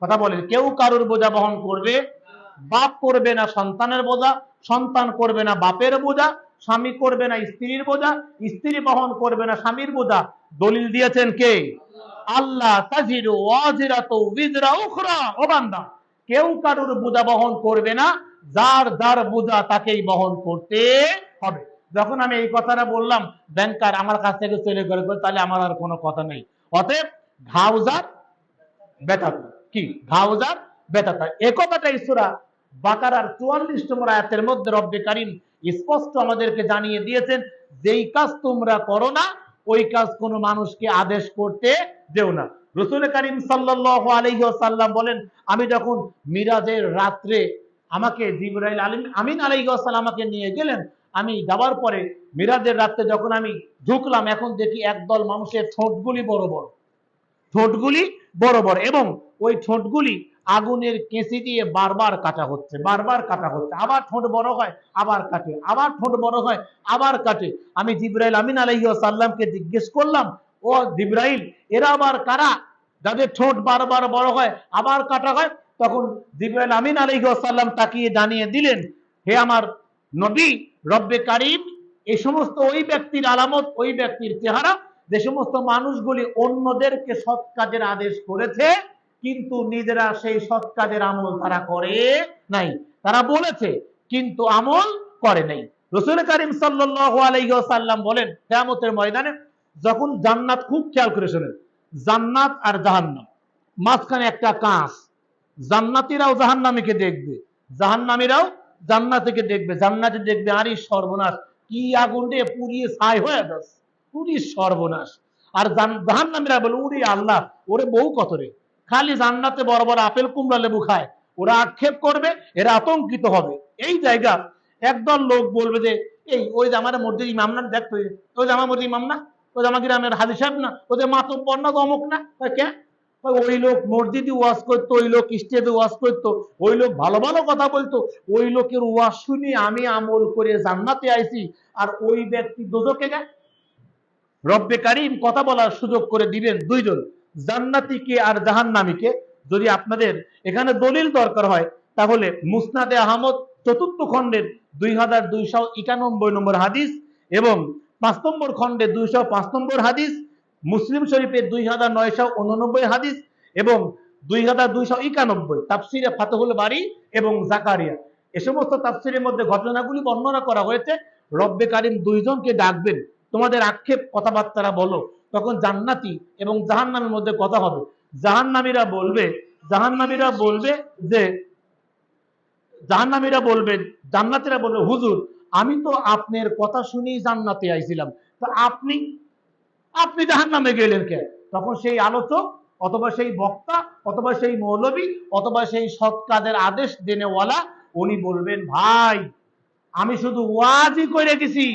Speaker 1: কথা বলেন, কেউ কারুর বোঝা বহন করবে, বাপ করবে না সন্তানের বোঝা, সন্তান করবে না বাপের বোঝা, স্বামী করবে না স্ত্রীর বোঝা, স্ত্রী বহন করবে না স্বামীর বোঝা। দলিল দিয়েছেন কে? আল্লাহ তাজিরু ওয়াজিরাতু বিজরা উখরা। ও বান্দা, কেউ কারুর বোঝা বহন করবে না, যার যার বোঝা তাকেই বহন করতে হবে। যখন আমি এই কথাটা বললাম, ব্যাংকার আমার কাছ থেকে চলে গেল, তাহলে আমার আর কোনো কথা নেই। অতএব ঘাউজার বেতাতা কি, ঘাউজার বেতাতা, এ কথাটাই সূরা বাকারার 44 নম্বর আয়াতের মধ্যে রব্বে কারীম স্পষ্ট আমাদেরকে জানিয়ে দিয়েছেন, যেই কাজ তোমরা করো না ওই কাজ কোনো মানুষকে আদেশ করতে যেও না। রাসূল কারীম সাল্লাল্লাহু আলাইহি ওয়াসাল্লাম বলেন, আমি যখন মিরাজের রাত্রে আমাকে জিবরাইল আমিন আলাইহিস সালাম আমাকে নিয়ে গেলেন, আমি যাওয়ার পরে মিরাজের রাত্রে যখন আমি ঢুকলাম, এখন দেখি একদল মানুষের ঠোঁটগুলি বড় বড়, ঠোঁটগুলি বড় বড়, এবং ওই ঠোঁটগুলি আগুনের কেঁচি দিয়ে বারবার কাটা হচ্ছে, বারবার কাটা হচ্ছে, আবার ঠোঁট বড় হয় আবার কাটে, আবার ঠোঁট বড় হয় আবার কাটে। আমি জিবরাইল আমিন আলাইহিস সালামকে জিজ্ঞেস করলাম, ও জিবরাইল, এরা আবার কারা যাদের ঠোঁট বারবার বড় হয় আবার কাটা হয়? তখন জিবরাইল আমিন আলাইহিস সালাম তাকিয়ে জানিয়ে দিলেন, হে আমার নবী, রব্বে কারীম এই সমস্ত ওই ব্যক্তির আলামত, ওই ব্যক্তির চেহারা, যে সমস্ত মানুষগুলি অন্যদেরকে সৎ কাজের আদেশ করেছে কিন্তু নিজেরা সেই সৎ কাজের আমল তারা করে নাই, তারা বলেছে কিন্তু আমল করে নাই। রাসূল কারীম সাল্লাল্লাহু আলাইহি ওয়াসাল্লাম বলেন, কিয়ামতের ময়দানে যখন জান্নাত, খুব খেয়াল করে শুনেন, জান্নাত আর জাহান্নাম মাঝখানে একটা কাঁচ, জান্নাতীরাও জাহান্নামীকে দেখবে, জাহান্নামীরাও জান্নাতীকে দেখবে। জান্নাতে দেখবে আরে সর্বনাশ, কি আগুন রে, পুড়িয়ে ছাই হয়ে যাচ্ছে, পুরি সর্বনাশ। আর জাহান্নামীরা বলে, ওরে আল্লাহ, ওরে বউ কত রে, খালি জান্নাতে বড় বড় আপেল কুমড়া লেবু খায়। ওরা আক্ষেপ করবে, এরা আতঙ্কিত হবে। এই জায়গা একদল লোক বলবে যে, এই ওই যে আমার মসজিদ ইমাম না, দেখ ওই যে আমার মসজিদ ইমাম না, ওই যে আমার গ্রামের হাজী সাহেব না, ওই যে মাতব্বর না, অমুক না, কে ওই লোক মসজিদে ওয়াজ করতো, ওই লোক স্টেজে ওয়াজ করতো, ওই লোক ভালো ভালো কথা বলতো, ওই লোকের ওয়াজ শুনে আমি আমল করে জান্নাতে আইছি, আর ওই ব্যক্তি দোজখে যায়। রব্বে কারিম কথা বলার সুযোগ করে দিবেন দুইজন, জান্নাতীকে আর জাহান্নামীকে। যদি আপনাদের এখানে দলিল দরকার হয় তাহলে মুসনাদে আহমদ ৪র্থ খণ্ডের ২২৯১ নম্বর হাদিস এবং ৫ নম্বর খণ্ডে ২০৫ নম্বর হাদিস, মুসলিম শরীফের ২৯৮৯ হাদিস এবং ২২৯১ তাফসিরে ফাতহুল বারী এবং জাকারিয়া, এ সমস্ত তাফসিরের মধ্যে ঘটনাগুলি বর্ণনা করা হয়েছে। রব্বে কারিম দুইজনকে ডাকবেন, তোমাদের আক্ষেপ কথাবার্তা বলো। তখন জান্নাতি এবং জাহান্নামের মধ্যে কথা হবে। জাহান্নামীরা বলবে যে জান্নাতীরা বলবে, হুজুর আমি তো আপনার কথা শুনেই জান্নাতে আইছিলাম, তো আপনি জাহান্নামে গেলেন কেন? তখন সেই আলোচক অথবা সেই বক্তা অথবা সেই মৌলবী অথবা সেই সৎ কাজের আদেশ দেনেওয়ালা উনি বলবেন, ভাই আমি শুধু ওয়াজই করে গেছি,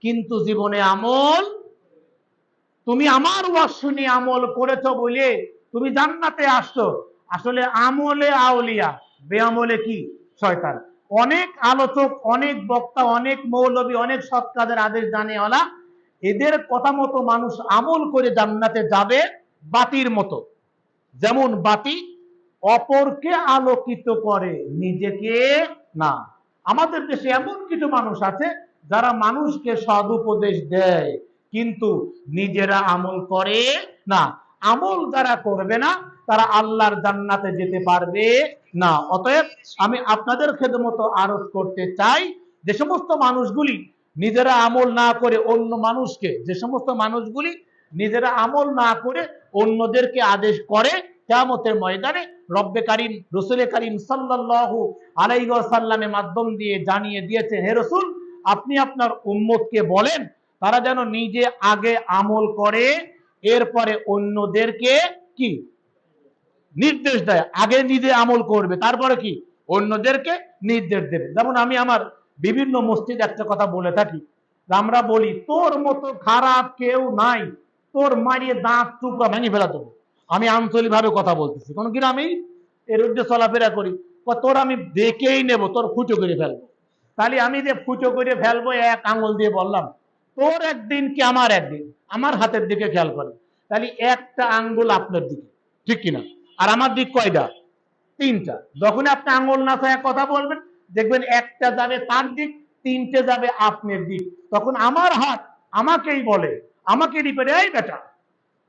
Speaker 1: কিন্তু জীবনে আমল, তুমি আমার ওয়াজ শুনে আমল করেছো বলে তুমি জান্নাতে আসছো। আসলে আমলে আউলিয়া, বেআমলে কি শয়তান। অনেক আলোচক, অনেক বক্তা, অনেক মৌলবী, অনেক সৎ কাজের আদেশ জানেওয়ালা, এদের কথা মতো মানুষ আমল করে জান্নাতে যাবে বাতির মতো। যেমন বাতি অপরকে আলোকিত করে, নিজেকে না। আমাদের দেশে এমন কিছু মানুষ আছে যারা মানুষকে সদ উপদেশ দেয় কিন্তু নিজেরা আমল করে না। আমল যারা করবে না তারা আল্লাহর জান্নাতে যেতে পারবে না। অতএব আমি আপনাদের খেদমত আরজ করতে চাই, যে সমস্ত মানুষগুলি নিজেরা আমল না করে অন্য মানুষকে, নিজেরা আমল না করে অন্যদেরকে আদেশ করে, কিয়ামতের ময়দানে রব্বে কারিম, রাসূলে কারিম সাল্লাল্লাহু আলাইহি ওয়াসাল্লামের মাধ্যম দিয়ে জানিয়ে দিয়েছে, হে রাসূল আপনি আপনার উম্মতকে বলেন তারা যেন নিজে আগে আমল করে, এরপরে অন্যদেরকে কি নির্দেশ দেয়। আগে নিজে আমল করবে, তারপরে কি অন্যদেরকে নির্দেশ দেবে। যেমন আমি আমার বিভিন্ন মসজিদে একটা কথা বলে থাকি, আমরা বলি তোর মতো খারাপ কেউ নাই, তোর মারিয়ে দাঁত টুকরা ভেঙে ফেলা দেবো। আমি আঞ্চলিক ভাবে কথা বলতেছি, কোন গ্রামেই এর উদ্দে চলাফেরা করি, তোর আমি দেখেই নেব, তোর ফুটো করে ফেলবো। তাহলে আমি যে ফুটো করে ফেলবো এক আঙুল দিয়ে বললাম, তোর একদিন কি আমার একদিন, আমার হাতের দিকে খেয়াল করে, তাহলে একটা আঙ্গুল আপনার দিকে, ঠিক কিনা? আর আমার দিক কয়টা? 3টা। যখন আপনি আঙ্গুল না ছায়া কথা বলবেন দেখবেন একটা যাবে তার দিক, 3টে যাবে আপনার দিক। তখন আমার হাত আমাকেই বলে, আমাকে রিপেয়ার, এই বেটা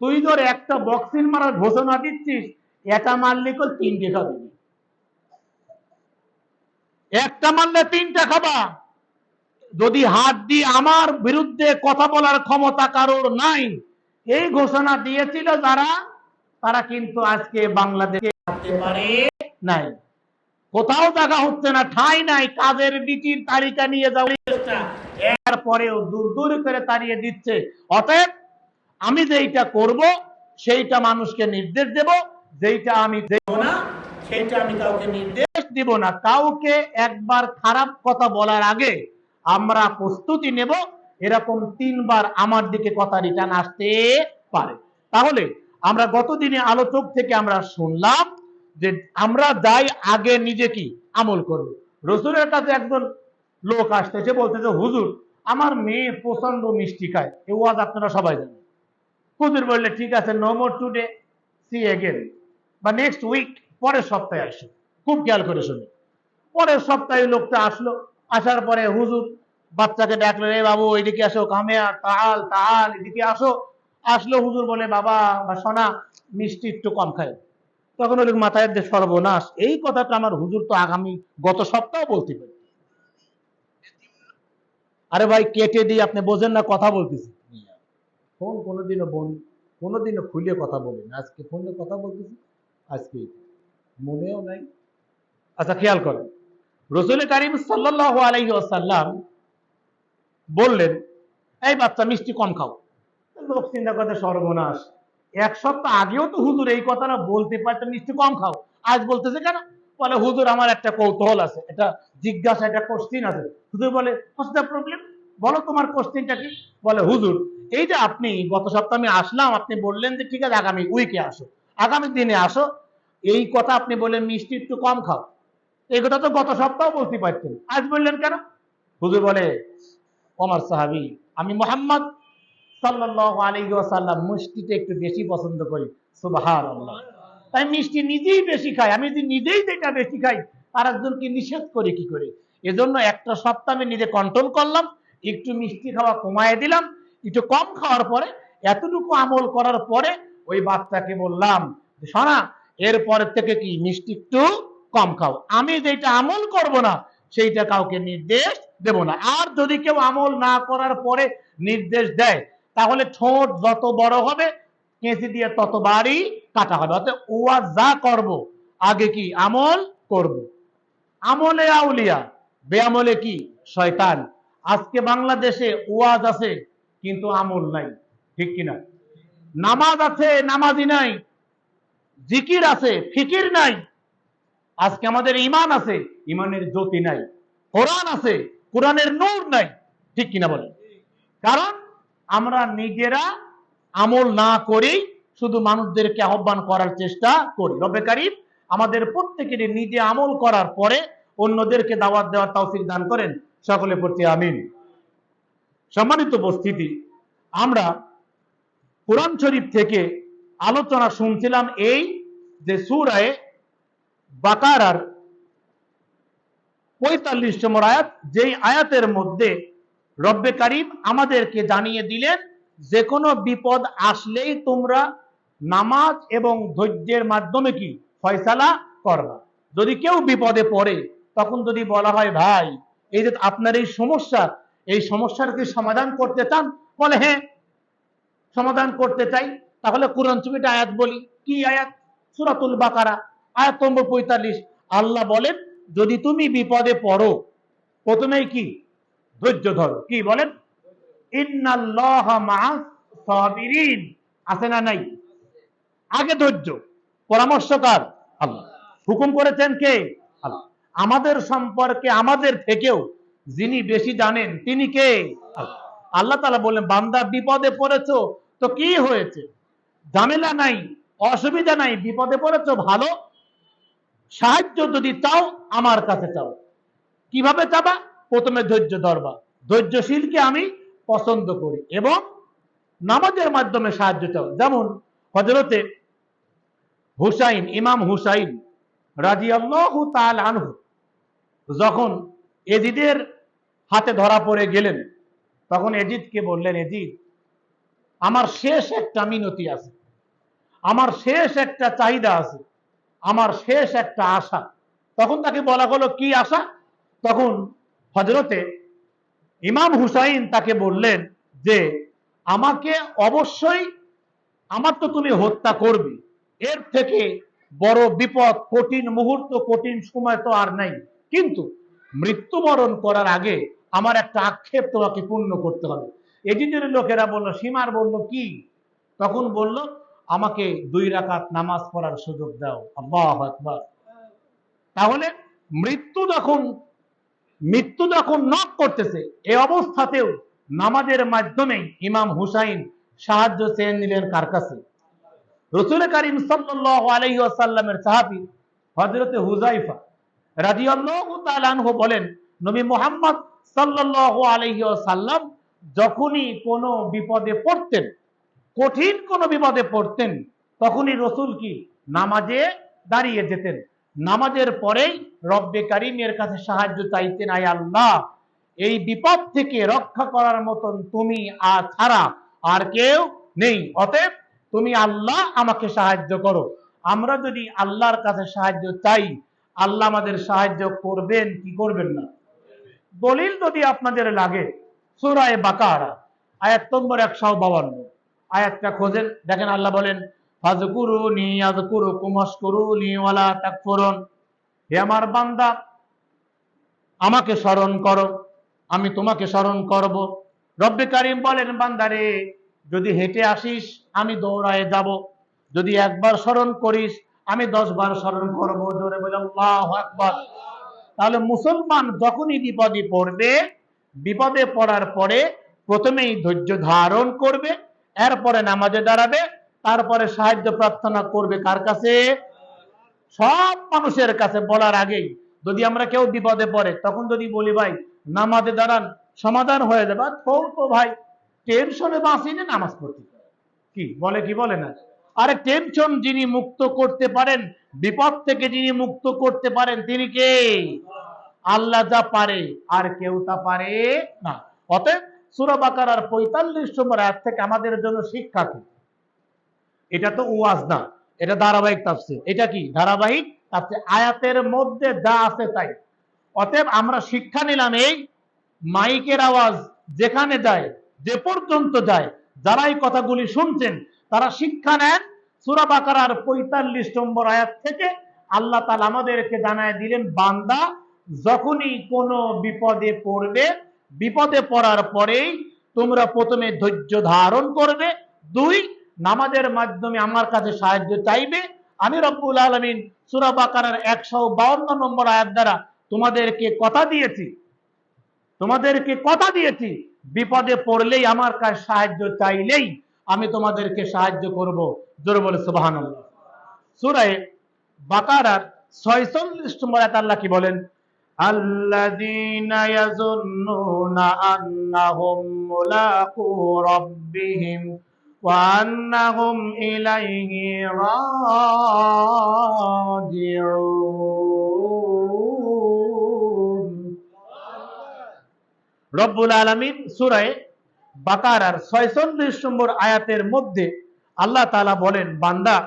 Speaker 1: তুই ধর একটা বক্সিং মারার ঘোষণা দিচ্ছিস, এটা মারলে কল 3টে খাবি, একটা মারলে 3টা খাবা। যদি হাত দিয়ে আমার বিরুদ্ধে কথা বলার ক্ষমতা কারোর নাই, এই ঘোষণা দিয়েছিল যারা, তারা কিন্তু আজকে বাংলাদেশে আসতে পারে নাই। কোথাও জায়গা হচ্ছে না, ঠাঁই নাই, কাজের বিটির তালিকা নিয়ে যাওয়া, এরপরেও দূর দূর করে তাড়িয়ে দিচ্ছে। অতএব আমি যেইটা করব সেইটা মানুষকে নির্দেশ দেব, যেইটা আমি দেব না সেইটা আমি কাউকে নির্দেশ দিব না। কাউকে একবার খারাপ কথা বলার আগে আমরা প্রস্তুতি নেব, এরকম 3বার আমার দিকে কথা রিটার্ন আসতে পারে। তাহলে আমরা গতদিনে আলোচক থেকে আমরা শুনলাম যে আমরা যাই আগে নিজে কি আমল করব। রসুলের কাছে একজন লোক আসতেছে, বলতেছে হুজুর আমার মেয়ে প্রচন্ড মিষ্টি খায়, এই ওয়াজ আপনারা সবাই জানেন। হুজুর বললে ঠিক আছে, no more today, see again, বা নেক্সট উইক, পরের সপ্তাহে আসো। খুব খেয়াল করে শুনে, পরের সপ্তাহে লোকটা আসলো, আসার পরে হুজুর বাচ্চাকে ডাকলো, রে বাবু এদিকে আসো, কামেয়া তাল তাল এদিকে আসো। আসলো, হুজুর বলে বাবা বা সোনা মিষ্টি একটু কম খায়। তখন ওই মাথায় যে সর্বনাশ, এই কথাটা আমার হুজুর তো গত সপ্তাহ বলতে পারে। আরে ভাই কেটে দিয়ে আপনি বোঝেন না, কথা বলতেছি। ফোন কোনোদিনও খুলে কথা বলেন, আজকে ফোনে কথা বলতেছি, আজকে মনেও নাই। আচ্ছা খেয়াল করেন, রাসূল কারীম সাল্লাল্লাহু আলাইহি ওয়াসাল্লাম বললেন, এই বাচ্চা মিষ্টি কম খাও। লোক চিন্তা করতে সর্বনাশ, এক সপ্তাহ আগেও তো হুজুর এই কথাটা বলতে পারতেন মিষ্টি কম খাও, আজ বলতেছে কেন? বলে হুজুর আমার একটা কৌতূহল আছে, এটা জিজ্ঞাসা, একটা কোশ্চিন আছে। হুজুর বলে হোয়াটস দ্য প্রবলেম, বলো তোমার কোশ্চিনটা কি? বলে হুজুর এই যে আপনি গত সপ্তাহে আমি আসলাম, আপনি বললেন যে ঠিক আছে আগামী উইকে আসো, আগামী দিনে আসো, এই কথা আপনি বললেন মিষ্টি একটু কম খাও, এই কথা তো গত সপ্তাহ বলতে পারতেন, আজ বললেন কেন? হুজুর বলে, ওমর সাহাবী, আমি মুহাম্মদ সাল্লাল্লাহু আলাইহি ওয়াসাল্লাম মিষ্টিটা একটু বেশি পছন্দ করি। সুবহানাল্লাহ। তাই মিষ্টি নিজেই বেশি খাই, আমি যদি নিজেই যেটা বেশি খাই আর একজনকে নিষেধ করি কি করে? এজন্য একটা সপ্তাহ আমি নিজে কন্ট্রোল করলাম, একটু মিষ্টি খাওয়া কমায় দিলাম, একটু কম খাওয়ার পরে এতটুকু আমল করার পরে ওই বাচ্চাকে বললাম, শোনা, এরপরের থেকে কি মিষ্টি একটু কম খাও, আমি যেটা আমল করব না সেইটা কাউকে নির্দেশ দেব না। আর যদি কেউ আমল না করার পরে নির্দেশ দেয়, তাহলে ঠোঁট যত বড় হবে কেঁচি দিয়ে ততবারই কাটা হবে। অর্থাৎ ওয়াজ যা করব আগে কি আমল করব। আমলে আউলিয়া, বেআমলে কি শয়তান। আজকে বাংলাদেশে ওয়াজ আছে কিন্তু আমল নাই, ঠিক কিনা? নামাজ আছে, নামাজি নাই। জিকির আছে, ফিকির নাই। আজকে আমাদের ঈমান আছে, ঈমানের জ্যোতি নাই। কোরআন আছে, কোরআনের নূর নাই, ঠিক কিনা বলেন? কারণ আমরা নিজেরা আমল না করেই শুধু মানুষদেরকে আহ্বান করার চেষ্টা করি। রব্বে কারীম আমাদের প্রত্যেকেরই নিজে আমল করার পরে অন্যদেরকে দাওয়াত দেওয়ার তৌফিক দান করেন, সকলে পড়ছি আমিন। সম্মানিত উপস্থিতি, আমরা কোরআন শরীফ থেকে আলোচনা শুনছিলাম এই যে সূরা বাকারার ৪৫ নম্বর আয়াত, যেই আয়াতের মধ্যে রব্বে কারীম আমাদেরকে জানিয়ে দিলেন যে কোনো বিপদ আসলেই তোমরা নামাজ এবং ধৈর্যের মাধ্যমে কি ফয়সালা করবা। যদি কেউ বিপদে পড়ে, তখন যদি বলা হয় ভাই এই যে আপনার এই সমস্যা, এই সমস্যার কি সমাধান করতে চান? বলে হ্যাঁ সমাধান করতে চাই। তাহলে কোরআন শরীফের আয়াত বলি। কি আয়াত? সূরাতুল বাকারা আয়াত নম্বর ৪৫। আল্লাহ বলেন, যদি তুমি বিপদে পড়ো প্রথমেই কি ধৈর্য ধরো। কি বলেন? ইন্নাল্লাহা মাআস সাবিরিন। আছে না নাই? আগে ধৈর্য, পরামর্শকার আল্লাহ, হুকুম করেছেন কে? আল্লাহ। আমাদের সম্পর্কে আমাদের থেকেও যিনি বেশি জানেন তিনি কে? আল্লাহ। আল্লাহ তাআলা বললেন, বান্দা বিপদে পড়েছো তো কি হয়েছে, ঝামেলা নাই, অসুবিধা নাই, বিপদে পড়েছো ভালো, সাহায্য যদি চাও আমার কাছে চাও। কিভাবে চাবা? প্রথমে ধৈর্য ধরবা, ধৈর্যশীলকে আমি পছন্দ করি, এবং নামাজের মাধ্যমে সাহায্য চাও। যেমন হযরতে হুসাইন, ইমাম হুসাইন রাদিয়াল্লাহু তাআলা আনহু যখন এজিদের হাতে ধরা পড়ে গেলেন, তখন এজিদকে বললেন, এজিদ আমার শেষ একটা মিনতি আছে, আমার শেষ একটা চাহিদা আছে, আমার শেষ একটা আশা। তখন তাকে বলা হলো কি আশা? তখন হযরতে ইমাম হুসাইন তাকে বললেন যে আমাকে অবশ্যই, আমার তো তুমি হত্যা করবে, এর থেকে বড় বিপদ, কঠিন মুহূর্ত, কঠিন সময় তো আর নাই, কিন্তু মৃত্যুবরণ করার আগে আমার একটা আক্ষেপ তোমাকে পূর্ণ করতে হবে। এজিদের লোকেরা বলল, সীমার বলল কি? তখন বলল, আমাকে 2 রাকাত নামাজ পড়ার সুযোগ দাও। আল্লাহু আকবার। তাহলে মৃত্যু যখন নক করতেছে, এই অবস্থাতেও নামাজের মাধ্যমে ইমাম হুসাইন সাহায্য চেয়ে নিলেন কার কাছে? রাসূল করিম সাল্লাল্লাহু আলাইহি ওয়াসাল্লামের সাহাবী হযরতে হুযায়ফা রাদিয়াল্লাহু তাআলা আনহু বলেন, নবী মুহাম্মদ সাল্লাল্লাহু আলাইহি ওয়াসাল্লাম যখনই কোনো বিপদে পড়তেন, কঠিন কোনো বিপদে পড়তেন, তখনই রাসূল কি নামাজে দাঁড়িয়ে যেতেন। নামাজের পরেই রব্বে কারীমের কাছে সাহায্য চাইতেন, আয় আল্লাহ, এই বিপদ থেকে রক্ষা করার মতন তুমি ছাড়া আর কেউ নেই, অতএব তুমি আল্লাহ আমাকে সাহায্য করো। আমরা যদি আল্লাহর কাছে সাহায্য চাই, আল্লাহ আমাদের সাহায্য করবেন কি করবেন না? দলিল যদি আপনাদের লাগে, সূরা বাকারা আয়াত নম্বর 152 আয়াতটা খোঁজেন, দেখেন আল্লাহ বলেন, ফাযকুরুনি আযকুরুকুম ওয়াশকুরুনি ওয়ালা তাকফুরুন। হে আমার বান্দা, আমাকে স্মরণ করো, আমি তোমাকে স্মরণ করব। রব্বে কারীম বলেন, বান্দারে যদি হেঁটে আসিস আমি দৌড়ায় যাব, যদি একবার স্মরণ করিস আমি 10 বার স্মরণ করব। জোরে বলে আল্লাহু আকবার। তাহলে মুসলমান যখনই বিপদে পড়বে, বিপদে পড়ার পরে প্রথমেই ধৈর্য ধারণ করবে, এরপরে নামাজে দাঁড়াবে, তারপরে সাহায্য প্রার্থনা করবে কার কাছে? সব মানুষের কাছে। বলার আগেই যদি আমরা কেউ বিপদে পড়ে, তখন যদি বলি ভাই নামাজে দাঁড়ান, সমাধান হয়ে যাবে, তো ভাই টেনশনে বাঁচিয়ে নামাজ পড়তে কি বলে, কি বলে না? আরে টেনশন যিনি মুক্ত করতে পারেন, বিপদ থেকে যিনি মুক্ত করতে পারেন, তিনি কে? আল্লাহ যা পারে আর কেউ তা পারে না। অতএব সূরা বাকারার ৪৫ নম্বর আয়াত থেকে আমাদের জন্য শিক্ষা কি? এটা তো ওয়াজ না, এটা ধারাবাহিক তাফসীর। এটা কি ধারাবাহিক তাফসীর? আয়াতের মধ্যে যা আছে তাই। অতএব আমরা শিক্ষা নিলাম, এই মাইকের আওয়াজ যেখানে যায়, যে পর্যন্ত যায়, যারা এই কথাগুলি শুনছেন তারা শিক্ষা নেন সূরা বাকারার ৪৫ নম্বর আয়াত থেকে। আল্লাহ তাআলা আমাদেরকে জানায় দিলেন, বান্দা যখনই কোনো বিপদে পড়বে, বিপদে পড়ার পরেই তোমরা প্রথমে ধৈর্য ধারণ করবে, ২ নামাজের মাধ্যমে আমার কাছে সাহায্য চাইবে। আমি রব্বুল আলামিন সূরা বাকারার ১৫২ নম্বর আয়াত দ্বারা তোমাদেরকে কথা দিয়েছি, বিপদে পড়লেই আমার কাছে সাহায্য চাইলেই আমি তোমাদেরকে সাহায্য করব। জোরে বলে সুবহানাল্লাহ। সূরা বাকারার ৪৬ নম্বর আয়াতে আল্লাহ কি বলেন? আল্লাযীনা ইয়াযুন্নুনা আন্নাহুম মুলাকু রাব্বিহিম ওয়া আন্নাহুম ইলাইহি রাজিউন। রব্বুল আলামিন সূরা বাকারার ৪৬ নম্বর আয়াতের মধ্যে আল্লাহ তাআলা বলেন, বান্দা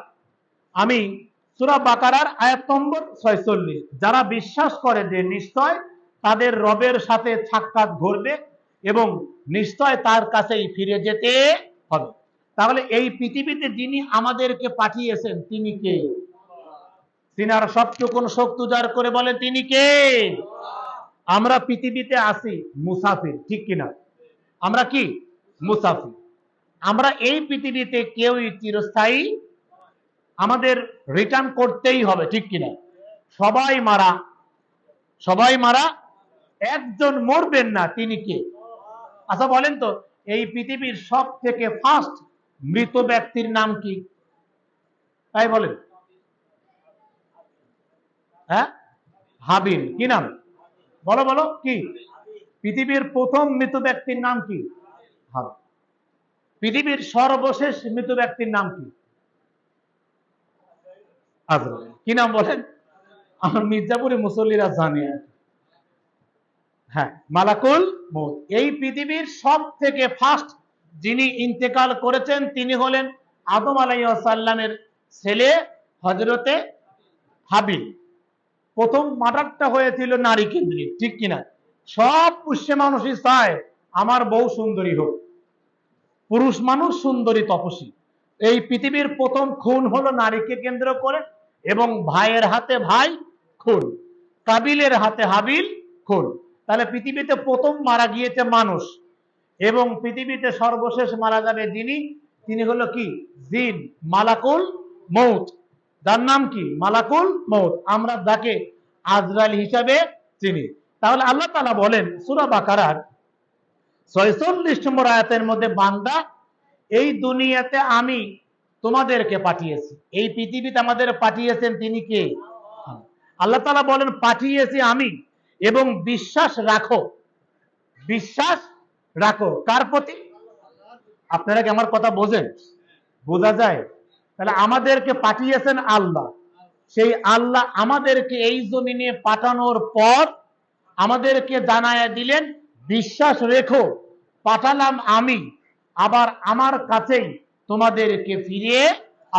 Speaker 1: আমি সূরা বাকারার আয়াত নম্বর ৪৬, যারা বিশ্বাস করে যে নিশ্চয় তাদের রবের সাথে সাক্ষাৎ ঘটবে এবং নিশ্চয় তার কাছেই ফিরে যেতে হবে। তাহলে এই পৃথিবীতে যিনি আমাদেরকে পাঠিয়েছেন তিনি কে? তিনার সবটুকুন শক্তি উজাড় করে বলেন তিনি কে? আমরা পৃথিবীতে আসি মুসাফির, ঠিক কিনা? আমরা কি মুসাফির। আমরা এই পৃথিবীতে কেউই চিরস্থায়ী, আমাদের রিটার্ন করতেই হবে, ঠিক কিনা? সবাই মারা, একজন মরবেন না, তিনি কে? আচ্ছা বলেন তো, এই পৃথিবীর সব থেকে ফার্স্ট মৃত ব্যক্তির নাম কি? তাই বলেন। হ্যাঁ, হাবিল। কি নাম? বলো কি? পৃথিবীর প্রথম মৃত ব্যক্তির নাম কি? হাবিল। পৃথিবীর সর্বশেষ মৃত ব্যক্তির নাম কি? আজরাইল। কি নাম বলেন? আমার মির্জাপুরে মুসল্লিরা জানে। হ্যাঁ, মালাকুল মউত। এই পৃথিবীর সব থেকে ফার্স্ট যিনি ইন্তেকাল করেছেন তিনি হলেন আদম আলাইহিস সালামের ছেলে হযরতে হাবিল। প্রথম মার্ডারটা হয়েছিল নারী কেন্দ্রিক, ঠিক কিনা? সব পুষ্যে মানুষই চায় আমার বউ সুন্দরী হোক, পুরুষ মানুষ সুন্দরী তপস্বী। এই পৃথিবীর প্রথম খুন হলো নারীকে কেন্দ্র করে, এবং ভাইয়ের হাতে ভাই খুন, কাবিলের হাতে হাবিল খুন। তাহলে পৃথিবীতে প্রথম মারা গিয়েছে মানুষ, এবং পৃথিবীতে সর্বশেষ মারা যাবে তিনি হলো কি? জিন, মালাকুল মউত। যার নাম কি? মালাকুল মউত। আমরা যাকে আজরাইল হিসাবে চিনি। তাহলে আল্লাহ তাআলা বলেন সূরা বাকারার ৪৬ নম্বর আয়াতের মধ্যে, বান্দা এই দুনিয়াতে আমি তোমাদেরকে পাঠিয়েছি, এই পৃথিবীতে আমাদের পাঠিয়েছেন তিনি কে? আল্লাহ তাআলা বলেন পাঠিয়েছি আমি, এবং বিশ্বাস রাখো কার প্রতি? আপনারা কি আমার কথা বোঝেন? বোঝা যায়? তাহলে আমাদেরকে পাঠিয়েছেন আল্লাহ, সেই আল্লাহ আমাদেরকে এই জমিনে পাঠানোর পর আমাদেরকে জানায়া দিলেন বিশ্বাস রেখো, পাঠালাম আমি, আবার আমার কাছেই তোমাদেরকে ফিরে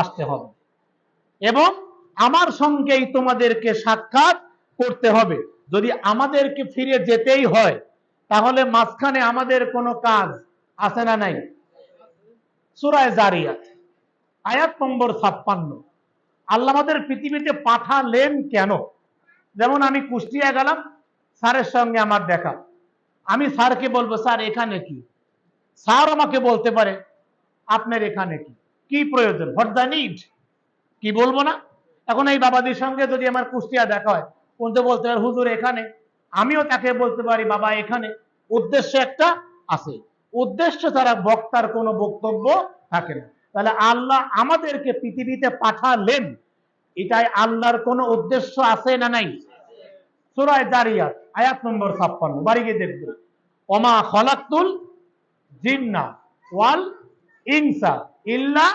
Speaker 1: আসতে হবে এবং আমার সঙ্গেই তোমাদেরকে সাক্ষাৎ করতে হবে। যদি আমাদেরকে ফিরে যেতেই হয় তাহলে মাঝখানে আমাদের কোনো কাজ আছে না নাই? সূরা জারিয়াত আয়াত নম্বর ৫৬। আল্লাহ আমাদের পৃথিবীতে পাঠালেন কেন? যেমন আমি কুষ্টিয়া গেলাম, স্যারের সঙ্গে আমার দেখা, আমি স্যারকে বলবো স্যার এখানে কি? স্যার আমাকে বলতে পারে আপনার এখানে কি প্রয়োজন, হোয়াট দ্য নিড, কি বলবো না? এখন এই বাবাদের সঙ্গে যদি আমার কুষ্টিয়া দেখা হয়, উনি বলতে পারে হুজুর এখানে, আমিও তাকে বলতে পারি বাবা এখানে। উদ্দেশ্য একটা আছে, উদ্দেশ্য ছাড়া বক্তার কোনো বক্তব্য থাকে না। তাহলে আল্লাহ আমাদেরকে পৃথিবীতে পাঠালেন, এটাই আল্লাহর কোনো উদ্দেশ্য আছে না নাই? সূরা জারিয়াত আয়াত নম্বর 56, বাড়ি গিয়ে দেখবেন, ওমা খলাকতুল জিন্না ওয়াল ইনসা ইল্লা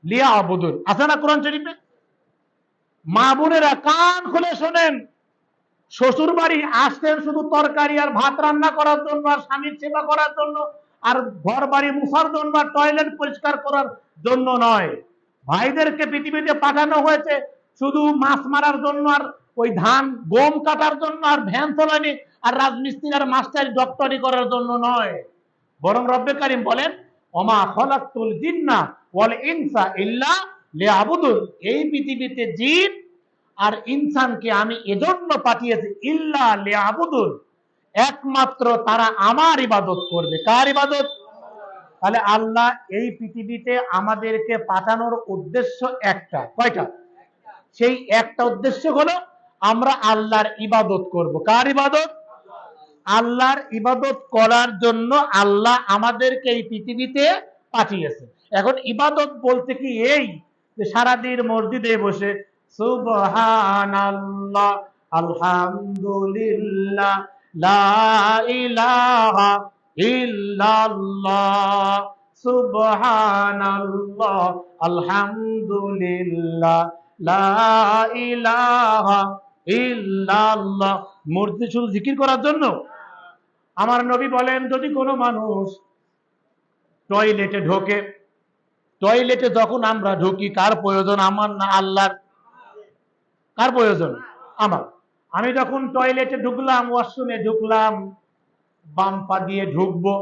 Speaker 1: লিয়াবুদুন, আছে না কোরআন শরীফে? মা বোনেরা কান খুলে শোনেন, শ্বশুর বাড়ি আসতেন শুধু তরকারি আর ভাত রান্না করার জন্য, আর স্বামীর সেবা করার জন্য, আর ঘর বাড়ি মুছার জন্য, আর টয়লেট পরিষ্কার করার জন্য নয়। ভাইদেরকে পৃথিবীতে পাঠানো হয়েছে শুধু মাছ মারার জন্য, আর ওই ধান গম কাটার জন্য, আর ভ্যান চালানি, আর রাজমিস্ত্রি আর মাস্টারি ডক্টরি করার জন্য নয়। বরং রব্বে কারীম বলেন, ওমা খলাকতুল জিন্না ওয়াল ইনসা ইল্লা লিয়াবুদুন, এই পৃথিবীতে জিন আর ইনসানকে আমি এজন্য পাঠিয়েছি, ইল্লা লিয়াবুদুন, একমাত্র তারা আমার ইবাদত করবে। কার ইবাদত? তাহলে আল্লাহ এই পৃথিবীতে আমাদেরকে পাঠানোর উদ্দেশ্য একটা, কয়টা? সেই একটা উদ্দেশ্য হলো আমরা আল্লাহর ইবাদত করব। কার ইবাদত? আল্লাহর ইবাদত করার জন্য আল্লাহ আমাদেরকে এই পৃথিবীতে পাঠিয়েছে। এখন ইবাদত বলতে কি এই যে সারাদিন মসজিদে বসে সুবহানাল্লাহ, আলহামদুলিল্লাহ, লা ইলাহা ইল্লাল্লাহ, সুবহানাল্লাহ, আলহামদুলিল্লাহ, লা ইলাহা ইল্লাল্লাহ, মসজিদে শুধু জিকির করার জন্য? আমার নবী বলেন, যদি কোনো মানুষ টয়লেটে ঢোকে, টয়লেটে যখন আমরা ঢুকি কার প্রয়োজন? আমার না আল্লাহর? কার প্রয়োজন? আমার। আমি যখন টয়লেটে ঢুকলাম, ওয়াশরুমে ঢুকলাম, বাম পা দিয়ে ঢুকবো,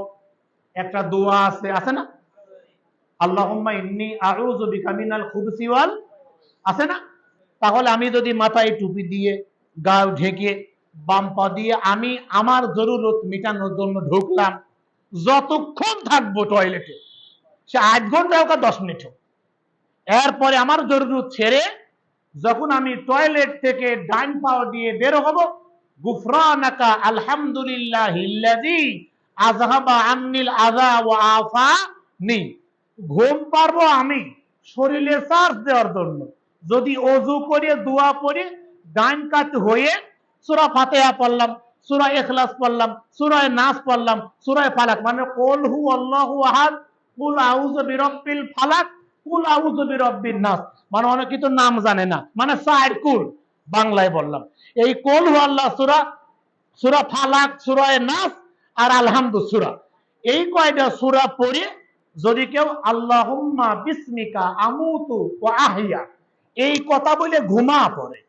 Speaker 1: একটা দোয়া আছে, আছে না? আল্লাহুম্মা ইন্নী আউযু বিকা মিনাল খুবুসি ওয়াল, আছে না? তাহলে আমি যদি মাথায় টুপি দিয়ে গা ঢেকে বাম পা দিয়ে আমি আমার জরুরত মেটানোর জন্য ঢুকলাম, যতক্ষণ থাকবো টয়লেটে, সে 8 ঘন্টা হোক আর 10 মিনিট হোক, এরপরে আমার জরুরত ছেড়ে যখন আমি টয়লেট থেকে ডাইন পা দিয়ে বের হব, গুফরানাকা আলহামদুলিল্লাহিল্লাযী আযহাবা আন্নিল আযা ওয়া আফানি, ঘুম পারবো আমি শরীরে চার্জ দেওয়ার জন্য যদি অজু করে দোয়া পড়ে ডাইন কাত হয়ে সূরা ফাতিহা পড়লাম, সূরা ইখলাস পড়লাম, সূরা নাস পড়লাম, সূরা ফালাক, মানে কুল হু আল্লাহু আহাদ, কুল আউযু বিরাব্বিল ফালাক, কুল আউযু বিরাব্বিন নাস, মানে অনেকে তো নাম জানে না, মানে 4 কুল বাংলায় বললাম। এই কুল হু আল্লাহ সূরা, সূরা ফালাক, সূরা নাস আর আলহামদু সূরা, এই কয়টা সূরা পড়ে যদি কেউ আল্লাহুম্মা বিসমিকা আমুতু ওয়া আহইয়া এই কথা বলে ঘুমা পড়ে,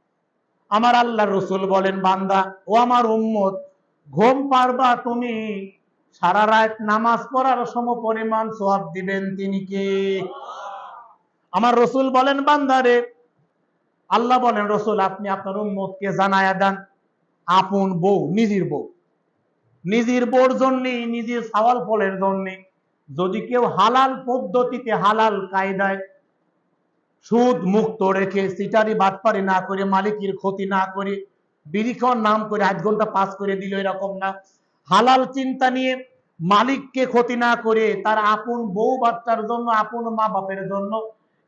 Speaker 1: আমার আল্লাহ রসুল বলেন, বান্দা ও আমার উম্মত, ঘুম পারবা তুমি, সারা রাত নামাজ পড়ার সমপরিমাণ সওয়াব দিবেন তিনি কে? আমার রসুল বলেন, বান্দারে, আল্লাহ বলেন, রসুল আপনি আপনার উম্মতকে জানায়া দেন, আপন বউ, নিজের বউর জন্য, নিজের সওয়াল ফলের জন্য যদি কেউ হালাল পদ্ধতিতে, হালাল কায়দায়, সুদ মুক্ত রেখে, সিটারি বাটপারি না করে, মালিকের ক্ষতি না করে, বিড়িখন নাম করে 8 ঘন্টা পাস করে দিল, এরকম না, হালাল চিন্তা নিয়ে মালিককে ক্ষতি না করে তার আপন বউ বাচ্চার জন্য, আপন মা বাপের জন্য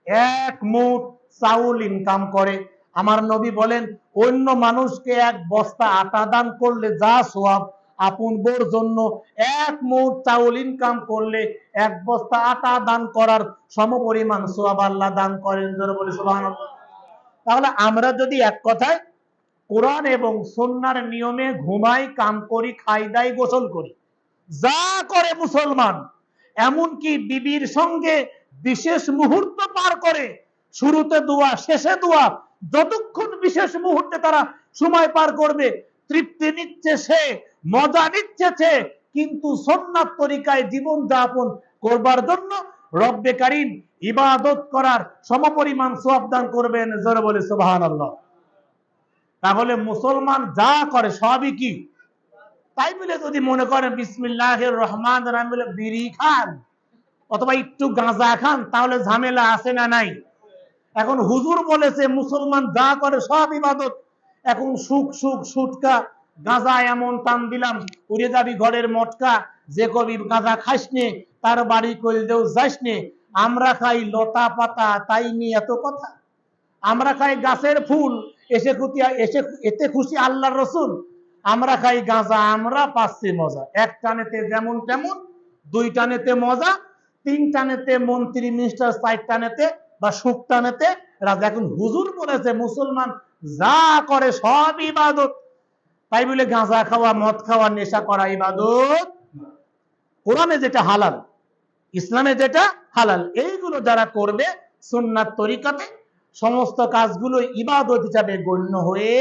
Speaker 1: 1 মুঠ চাউল ইনকাম করে, আমার নবী বলেন, অন্য মানুষকে 1 বস্তা আটা দান করলে যা সওয়াব, আপন বউর জন্য 1 মুঠ চাউল ইনকাম করলে 1 বস্তা আটা দান করার সমপরিমাণ সওয়াব আল্লাহ দান করেন। জোরে বলি সুবহানাল্লাহ। তাহলে আমরা যদি এক কথায় কোরআন এবং সুন্নাহর নিয়মে ঘুমাই, কাম করি, খাই, দাই, গোসল করি, যা করে মুসলমান, এমনকি বিবির সঙ্গে বিশেষ মুহূর্ত পার করে, শুরুতে দোয়া, শেষে দোয়া, যতক্ষণ বিশেষ মুহূর্তে তারা সময় পার করবে, তৃপ্তি নিচ্ছে সে, মজা নিচ্ছে সে, কিন্তু সুন্নাত তরিকায় জীবন যাপন করবার জন্য রব্বে কারীম ইবাদত করার সমপরিমাণ সওয়াব দান করবেন। জোরে বলে সুবহানাল্লাহ। তাহলে মুসলমান যা করে সবই কি? তাই বলে যদি মনে করেন বিসমিল্লাহির রহমানির রহিম বলে বিড়ি খান অথবা একটু গাঁজা খান, তাহলে ঝামেলা আছে না নাই? এখন হুজুর বলেছে মুসলমান যা করে সব ইবাদত, এখন সুখ সুখ সুটকা গাঁজা এমন টান দিলাম উড়ে যাবি ঘরের মটকা, যে কবি গাঁজা খাস নে তার বাড়ি কইল দেও যাস নে, আমরা খাই লতা পাতা, তাই নিয়ে এত কথা। আমরা খাই গাছের ফুল, এতে খুশি আল্লাহর রসুল। আমরা খাই গাঁজা, আমরা পাচ্ছি মজা। এক টানেতে যেমন তেমন, দুই টানেতে মজা, তিন টানেতে মন্ত্রী মিনিস্টার, চার টানেতে বা সুখ টানেতে রাজা। এখন হুজুর বলেছে মুসলমান যা করে সব ইবাদত, তাই বলে গাঁজা খাওয়া, মদ খাওয়া, নেশা করা ইবাদত? কোরআনে যেটা হালাল, ইসলামে যেটা হালাল, এইগুলো যারা করবে সুন্নাত তরিকাতে, সমস্ত কাজগুলো ইবাদত হিসাবে গণ্য হয়ে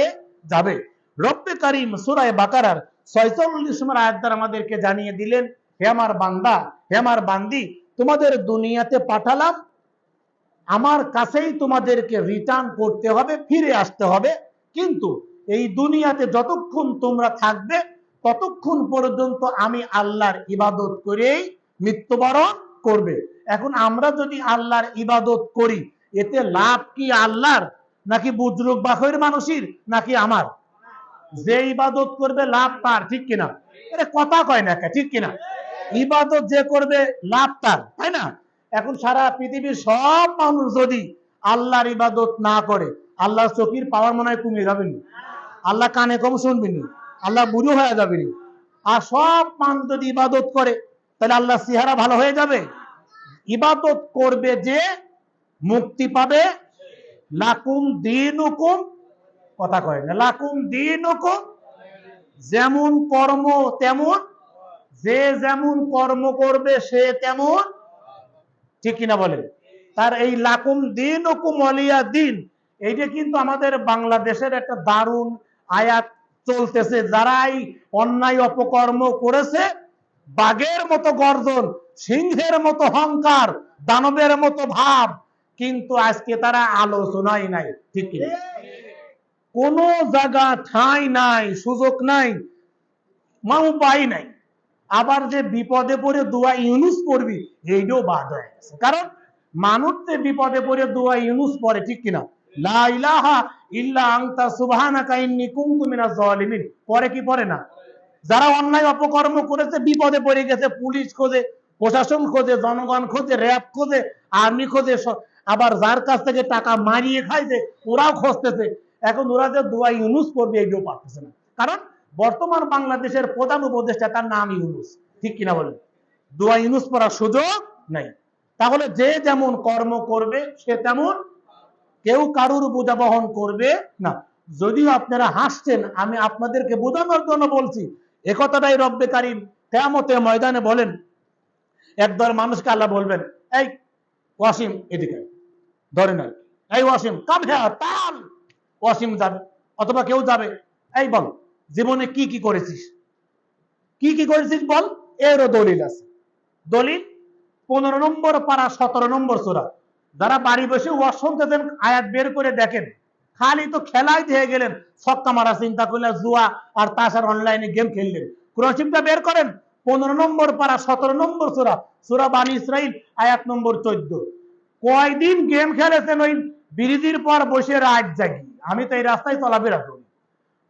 Speaker 1: যাবে। রব্বে কারীম সূরা বাকারার ৪৬ নম্বর আয়াত দ্বারা আমাদেরকে জানিয়ে দিলেন, হে আমার বান্দা, হে আমার বান্দি, তোমাদের দুনিয়াতে পাঠালাম, আমার কাছেই তোমাদেরকে রিটার্ন করতে হবে, ফিরে আসতে হবে। কিন্তু এই দুনিয়াতে যতক্ষণ তোমরা থাকবে ততক্ষণ পর্যন্ত আমি আল্লাহর ইবাদত করেই মৃত্যুবরণ করবে। এখন আমরা যদি আল্লাহর ইবাদত করি, এতে লাভ কি আল্লাহর নাকি বুজরুক বাখের মানুষের নাকি আমার? যে ইবাদত করবে লাভ তার, ঠিক কিনা? এটা কথা কয় না, ঠিক কিনা? ইবাদত যে করবে লাভ তার, তাই না? এখন সারা পৃথিবীর সব মানুষ যদি আল্লাহর ইবাদত না করে, আল্লাহর চোখের পাওয়ার মনে হয় কমে যাবে নি, আল্লাহ কানে কম শুনবেনি, আল্লাহ বুড়ো হয়ে যাবে নি। আর সব মানুষ যদি ইবাদত করে, তাহলে আল্লাহ চেহারা ভালো হয়ে যাবে? ইবাদত করবে যে মুক্তি পাবে। লাকুম দীনুকুম, কথা কয় না, লাকুম দীনুকুম, যেমন কর্ম তেমন, যে যেমন কর্ম করবে সে তেমন, ঠিক কিনা বলেন? তার এই লাকুম দীনুকুম ওয়ালিয়া দিন, এইটা কিন্তু আমাদের বাংলাদেশের একটা দারুণ আয়াত চলতেছে। যারাই অন্যায় অপকর্ম করেছে, বাঘের মতো গর্জন, সিংহের মতো অহংকার, দানবের মতো ভাব, কিন্তু আজকে তারা আলোচনাই নাই, ঠিক কিনা? কোন জায়গা ঠাঁই নাই, সুযোগ নাই, উপায় নাই। আবার যে বিপদে পড়ে দোয়া ইউনুস পড়বি, এইটাও বাদ হয়ে গেছে। কারণ মানুষ যে বিপদে পড়ে দোয়া ইউনুস পড়ে, ঠিক কিনা? লা ইলাহা ইল্লা আনতা সুবহানাকা ইন্নী কুনতু মিনাজ জালিমিন পড়ে কি পড়ে না? যারা অন্যায় অপকর্ম করেছে, বিপদে পড়ে গেছে, পুলিশ খোঁজে, প্রশাসন খোঁজে, জনগণ খোঁজে, র্যাব খোঁজে, আর্মি খোঁজে, আবার যার কাছ থেকে টাকা মারিয়ে খাইছে ওরাও খুঁজতেছে। এখন ওরা যে দোয়া ইউনুস পড়বে, এইটাও পারতেছে না। কারণ বর্তমান বাংলাদেশের প্রধান উপদেষ্টা, তার নাম ইউনুস, ঠিক কিনা বলেন? দোয়া ইউনুস পড়ার সুযোগ নাই। তাহলে যে যেমন কর্ম করবে সে তেমন, কেউ কারুর বোঝা বহন করবে না। যদিও আপনারা হাসছেন, আমি আপনাদেরকে বোঝানোর জন্য বলছি। একথাটাই রব্বে কারীম কিয়ামতের ময়দানে বলেন। একদল মানুষকে আল্লাহ বলবেন, এই ওয়াসিম এদিকে ধরেন, এই ওয়াসিম কাম হেয়ার, তাল। ওয়াসিম যাবে, অথবা কেউ যাবে, এই বল জীবনে কি কি করেছিস, কি কি করেছিস বল। এরও দলিল আছে। দলিল 15 নম্বর পারা 17 নম্বর সূরা। যারা বাড়ি বসে ওয়াজ শুনতেছেন, আয়াত বের করে দেখেন। খালি তো খেলাই দিয়ে গেলেন, ছক্কা মারা চিন্তা করলেন, জুয়া আর তাছাড়া অনলাইনে গেম খেললেন। কুরআনটা বের করেন, 15 নম্বর পারা 17 নম্বর সূরা, সূরা বানী ইসরাইল, আয়াত নম্বর 14। কয়দিন গেম খেলেছেন ওই বিরিদির পর বসে রাত জাগি? আমি তো এই রাস্তায় চলাফেরা করি,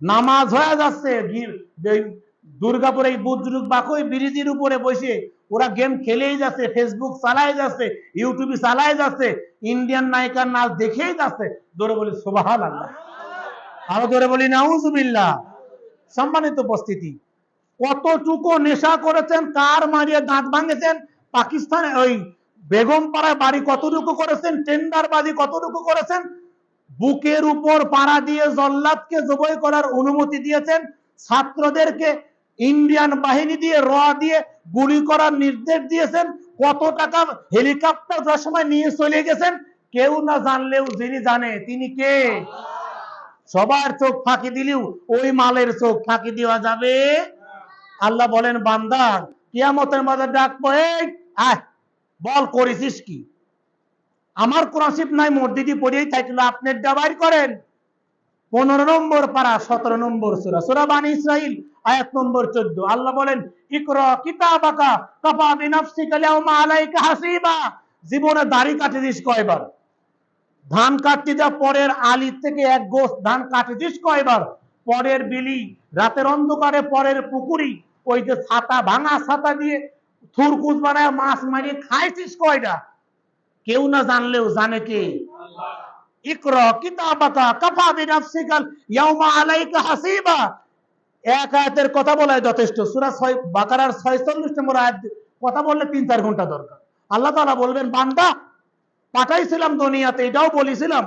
Speaker 1: নামাজ হয়ে যাচ্ছে, দুর্গাপুর এই বুজরুক বাকই ব্রিজের উপরে বসে ওরা গেম খেলেই যাচ্ছে, ফেসবুক চালাই যাচ্ছে, ইউটিউব চালাই যাচ্ছে, ইন্ডিয়ান নায়িকার নাচ দেখেই যাচ্ছে। জোরে বলি সুবহানাল্লাহ, আরো জোরে বলি নাউজুবিল্লাহ। সম্মানিত উপস্থিতি, কতটুকু নেশা করেছেন, কার মারিয়ে দাঁত ভাঙেছেন, পাকিস্তানে ওই বেগম পাড়ায় বাড়ি কতটুকু করেছেন, টেন্ডারবাজি কতটুকু করেছেন, বুকের উপর পাড়া দিয়ে জল্লাদকে জবাই করার অনুমতি দিয়েছেন, ছাত্রদেরকে ইন্ডিয়ান বাহিনী দিয়ে র দিয়ে গুলি করার নির্দেশ দিয়েছেন, কত টাকা হেলিকপ্টার যার সময় নিয়ে চলে গেছেন। কেউ না জানলেও যিনি জানে তিনি কে? সবার চোখ ফাঁকি দিলেও ওই মালের চোখ ফাঁকি দেওয়া যাবে। আল্লাহ বলেন, বান্দা কিয়ামতের মাঝে ডাকবো, এই আয় বল করেছিস কি? আমার কোরআন শরীফ নাই, মসজিদে পড়েই থাকলো, আপনি দাবাই করেন। 15 নম্বর পারা 17 নম্বর সূরা, সূরা বানী ইসরাইল, আয়াত নম্বর 14। আল্লাহ বলেন, ইকরা কিতাবাকা কাফা বিনাফসিকা ইয়াউমা আলাইকা হাসিবা। জীবনে দাড়ি কাটিছিস কয়বার? ধান কাটতে যা পরের আলি থেকে এক গোছ ধান কাটিছিস কয়বার? পরের বিলি, রাতের অন্ধকারে পরের পুকুরি, ওই যে ছাতা, ভাঙা ছাতা দিয়ে থুরকুচ বানায় মাছ মারিয়ে খাইছিস কয়টা? কেউ না জানলেও জানে কে? ইকরা কিতাবাকা কাফা বিনাফসিকাল ইয়াউমা আলাইকা হাসিবা। এক আয়াতের কথা বলাই যথেষ্ট। সূরা 6 বাকারার 46 নম্বর আয়াত কথা বললে 3-4 ঘন্টা দরকার। আল্লাহ তাআলা বলবেন, বান্দা পাঠাইছিলাম দুনিয়াতে, এটাও বলেছিলাম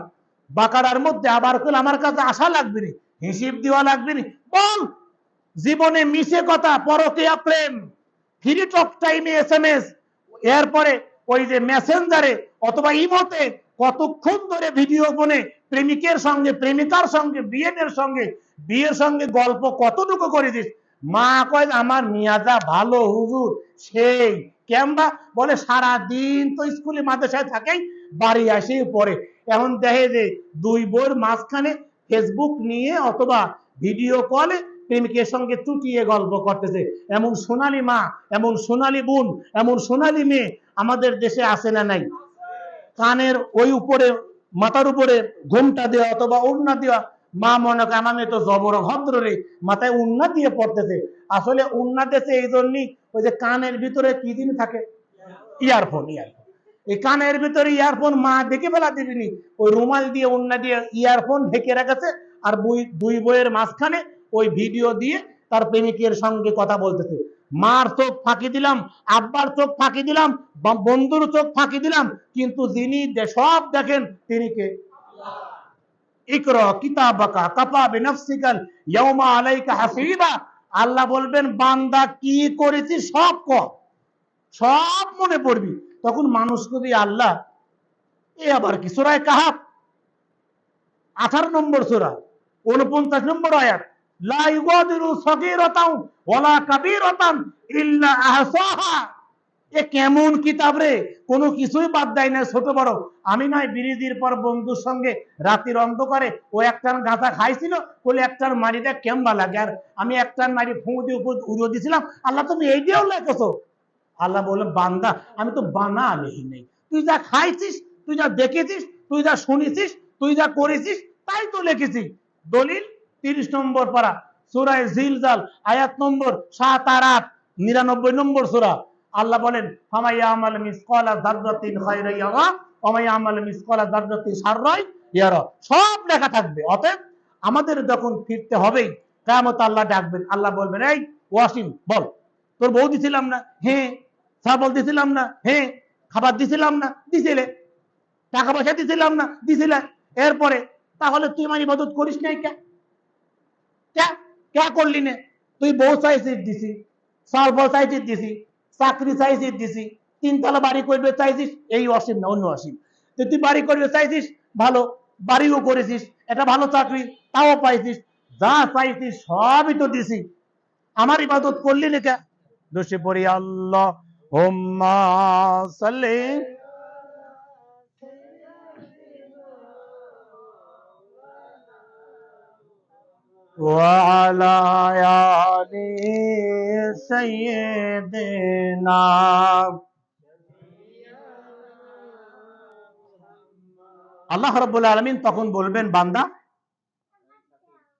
Speaker 1: বাকারার মধ্যে, আবার কল আমার কাছে আসা লাগবে না, হিসাব দেওয়া লাগবে না। বল, জীবনে মিছে কথা, পরকীয়া প্রেম, ফ্রি টক টাইমে এসএমএস, এরপরে ওই যে মেসেঞ্জারে অথবা ইমোতে কতক্ষণ ধরে ভিডিও ফোনে প্রেমিকের সঙ্গে, প্রেমিকার সঙ্গে, বিয়ের সঙ্গে গল্প কতটুকু করে দিস। মা কয় আমার মিয়াজা ভালো হুজুর, সেই কেমবা বলে সারা দিন তো স্কুলে মাদ্রাসায় থাকেই, বাড়ি আসেই পড়ে। এখন দেখে যে দুই বইয়ের মাঝখানে ফেসবুক নিয়ে অথবা ভিডিও কলে প্রেমিকের সঙ্গে চুটিয়ে গল্প করতেছে। এমন সোনালী মা, এমন সোনালী বোন, এমন সোনালী মেয়ে আমাদের দেশে আছে না নাই? কানের ওই উপরে, মাথার উপরে ঘোমটা দেওয়া অথবা ওড়না দেওয়া মা মনে করে আমার মেয়ে তো জবর ভদ্র রে, মাথায় ওড়না দিয়ে পড়তেছে। আসলে ওড়না দিয়েছে এই জন্যই, ওই যে কানের ভিতরে কি দিন থাকে, ইয়ারফোন। এই কানের ভিতরে ইয়ারফোন মা দেখে ফেলা দিবিনি, ওই রুমাল দিয়ে ওড়না দিয়ে ইয়ারফোন ঢেকে রেখেছে। আর দুই বইয়ের মাঝখানে ওই ভিডিও দিয়ে তার প্রেমিকের সঙ্গে কথা বলতেছে। মার চোখ ফাঁকি দিলাম, আব্বার চোখ ফাঁকি দিলাম, বন্ধুর চোখ ফাঁকি দিলাম, কিন্তু যিনি সব দেখেন তিনি কে? ইকরা কিতাবাকা কাফা বিনাফসিকাল ইয়াউমা আলাইকা হাসিবা। আল্লাহ বলবেন, বান্দা কি করেছিস সব কর, সব মনে পড়বি। তখন মানুষ কবি, আল্লাহ এ আবার কি? সূরা কাহাফ 18 নম্বর সূরা 49 নম্বর আয়াত, লা ইউগাদিরু সগীরাতাও ওয়ালা কাবীরাতান ইল্লা আহসাহা। এ কেমন কিতাব রে, কোনো কিছুই বাদ দেয় না, ছোট বড়। আমি নয় বিরোধীর পর বন্ধুর সঙ্গে রাতের অন্ধকারে ও একটান গাঁজা খাইছিল, বলে একটার মারিটা কেমবা লাগে, আর আমি একটার মারি ফুঁ দিয়ে উপর উড়িয়ে দিয়েছিলাম। আল্লাহ তুমি এই দিয়েও লেখেছো? আল্লাহ বলল, বান্দা আমি তো বানা লিখি নেই, তুই যা খাইছিস, তুই যা দেখেছিস, তুই যা শুনেছিস, তুই যা করেছিস তাই তো লিখেছি। দলিল 30 নম্বর পারা সূরা জিলজাল আয়াত নম্বর 7 আর 8, 99 নম্বর সূরা। আল্লাহ বলেন, ফামাইয়া আমাল মিসকালা যাররাতিন খায়রা ইয়ারা ওয়া মাইয়া আমাল মিসকালা যাররাতিন শাররাই ইয়ারা। সব লেখা থাকবে। অতএব আমাদের যখন ফিরতে হবেই, কিয়ামত আল্লাহ ডাকবেন, আল্লাহ বলবেন, এই ওয়াসিম বল, তোর বউ দিছিলাম না? হ্যাঁ। ছাগল দিছিলাম না? হ্যাঁ। খাবার দিছিলাম না? দিছিলে। টাকা পয়সা দিছিলাম না? দিছিলে। এরপরে তাহলে তুই আমার ইবাদত করিস নাই কে? কে করলি না? তুই বউ চাইছিস দিছি, ছাগল চাইছিস দিছি, চাকরি চাইছিস দিছি, 3 তলা বাড়ি করবে চাইছিস, এই অসীম না, অন্য অসীম। তুই বাড়ি করবে চাইছিস, ভালো বাড়িও করেছিস, একটা ভালো চাকরি তাও পাইছিস, যা চাইছিস সবই তো দিছি, আমার ইবাদত করলি না কে? দোষে পড়ি আল্লাহ হুম্মা সাল্লি ওয়া আলা আলি সাইয়্যিদিনা। আল্লাহ রাব্বুল আলামিন তখন বলবেন, বান্দা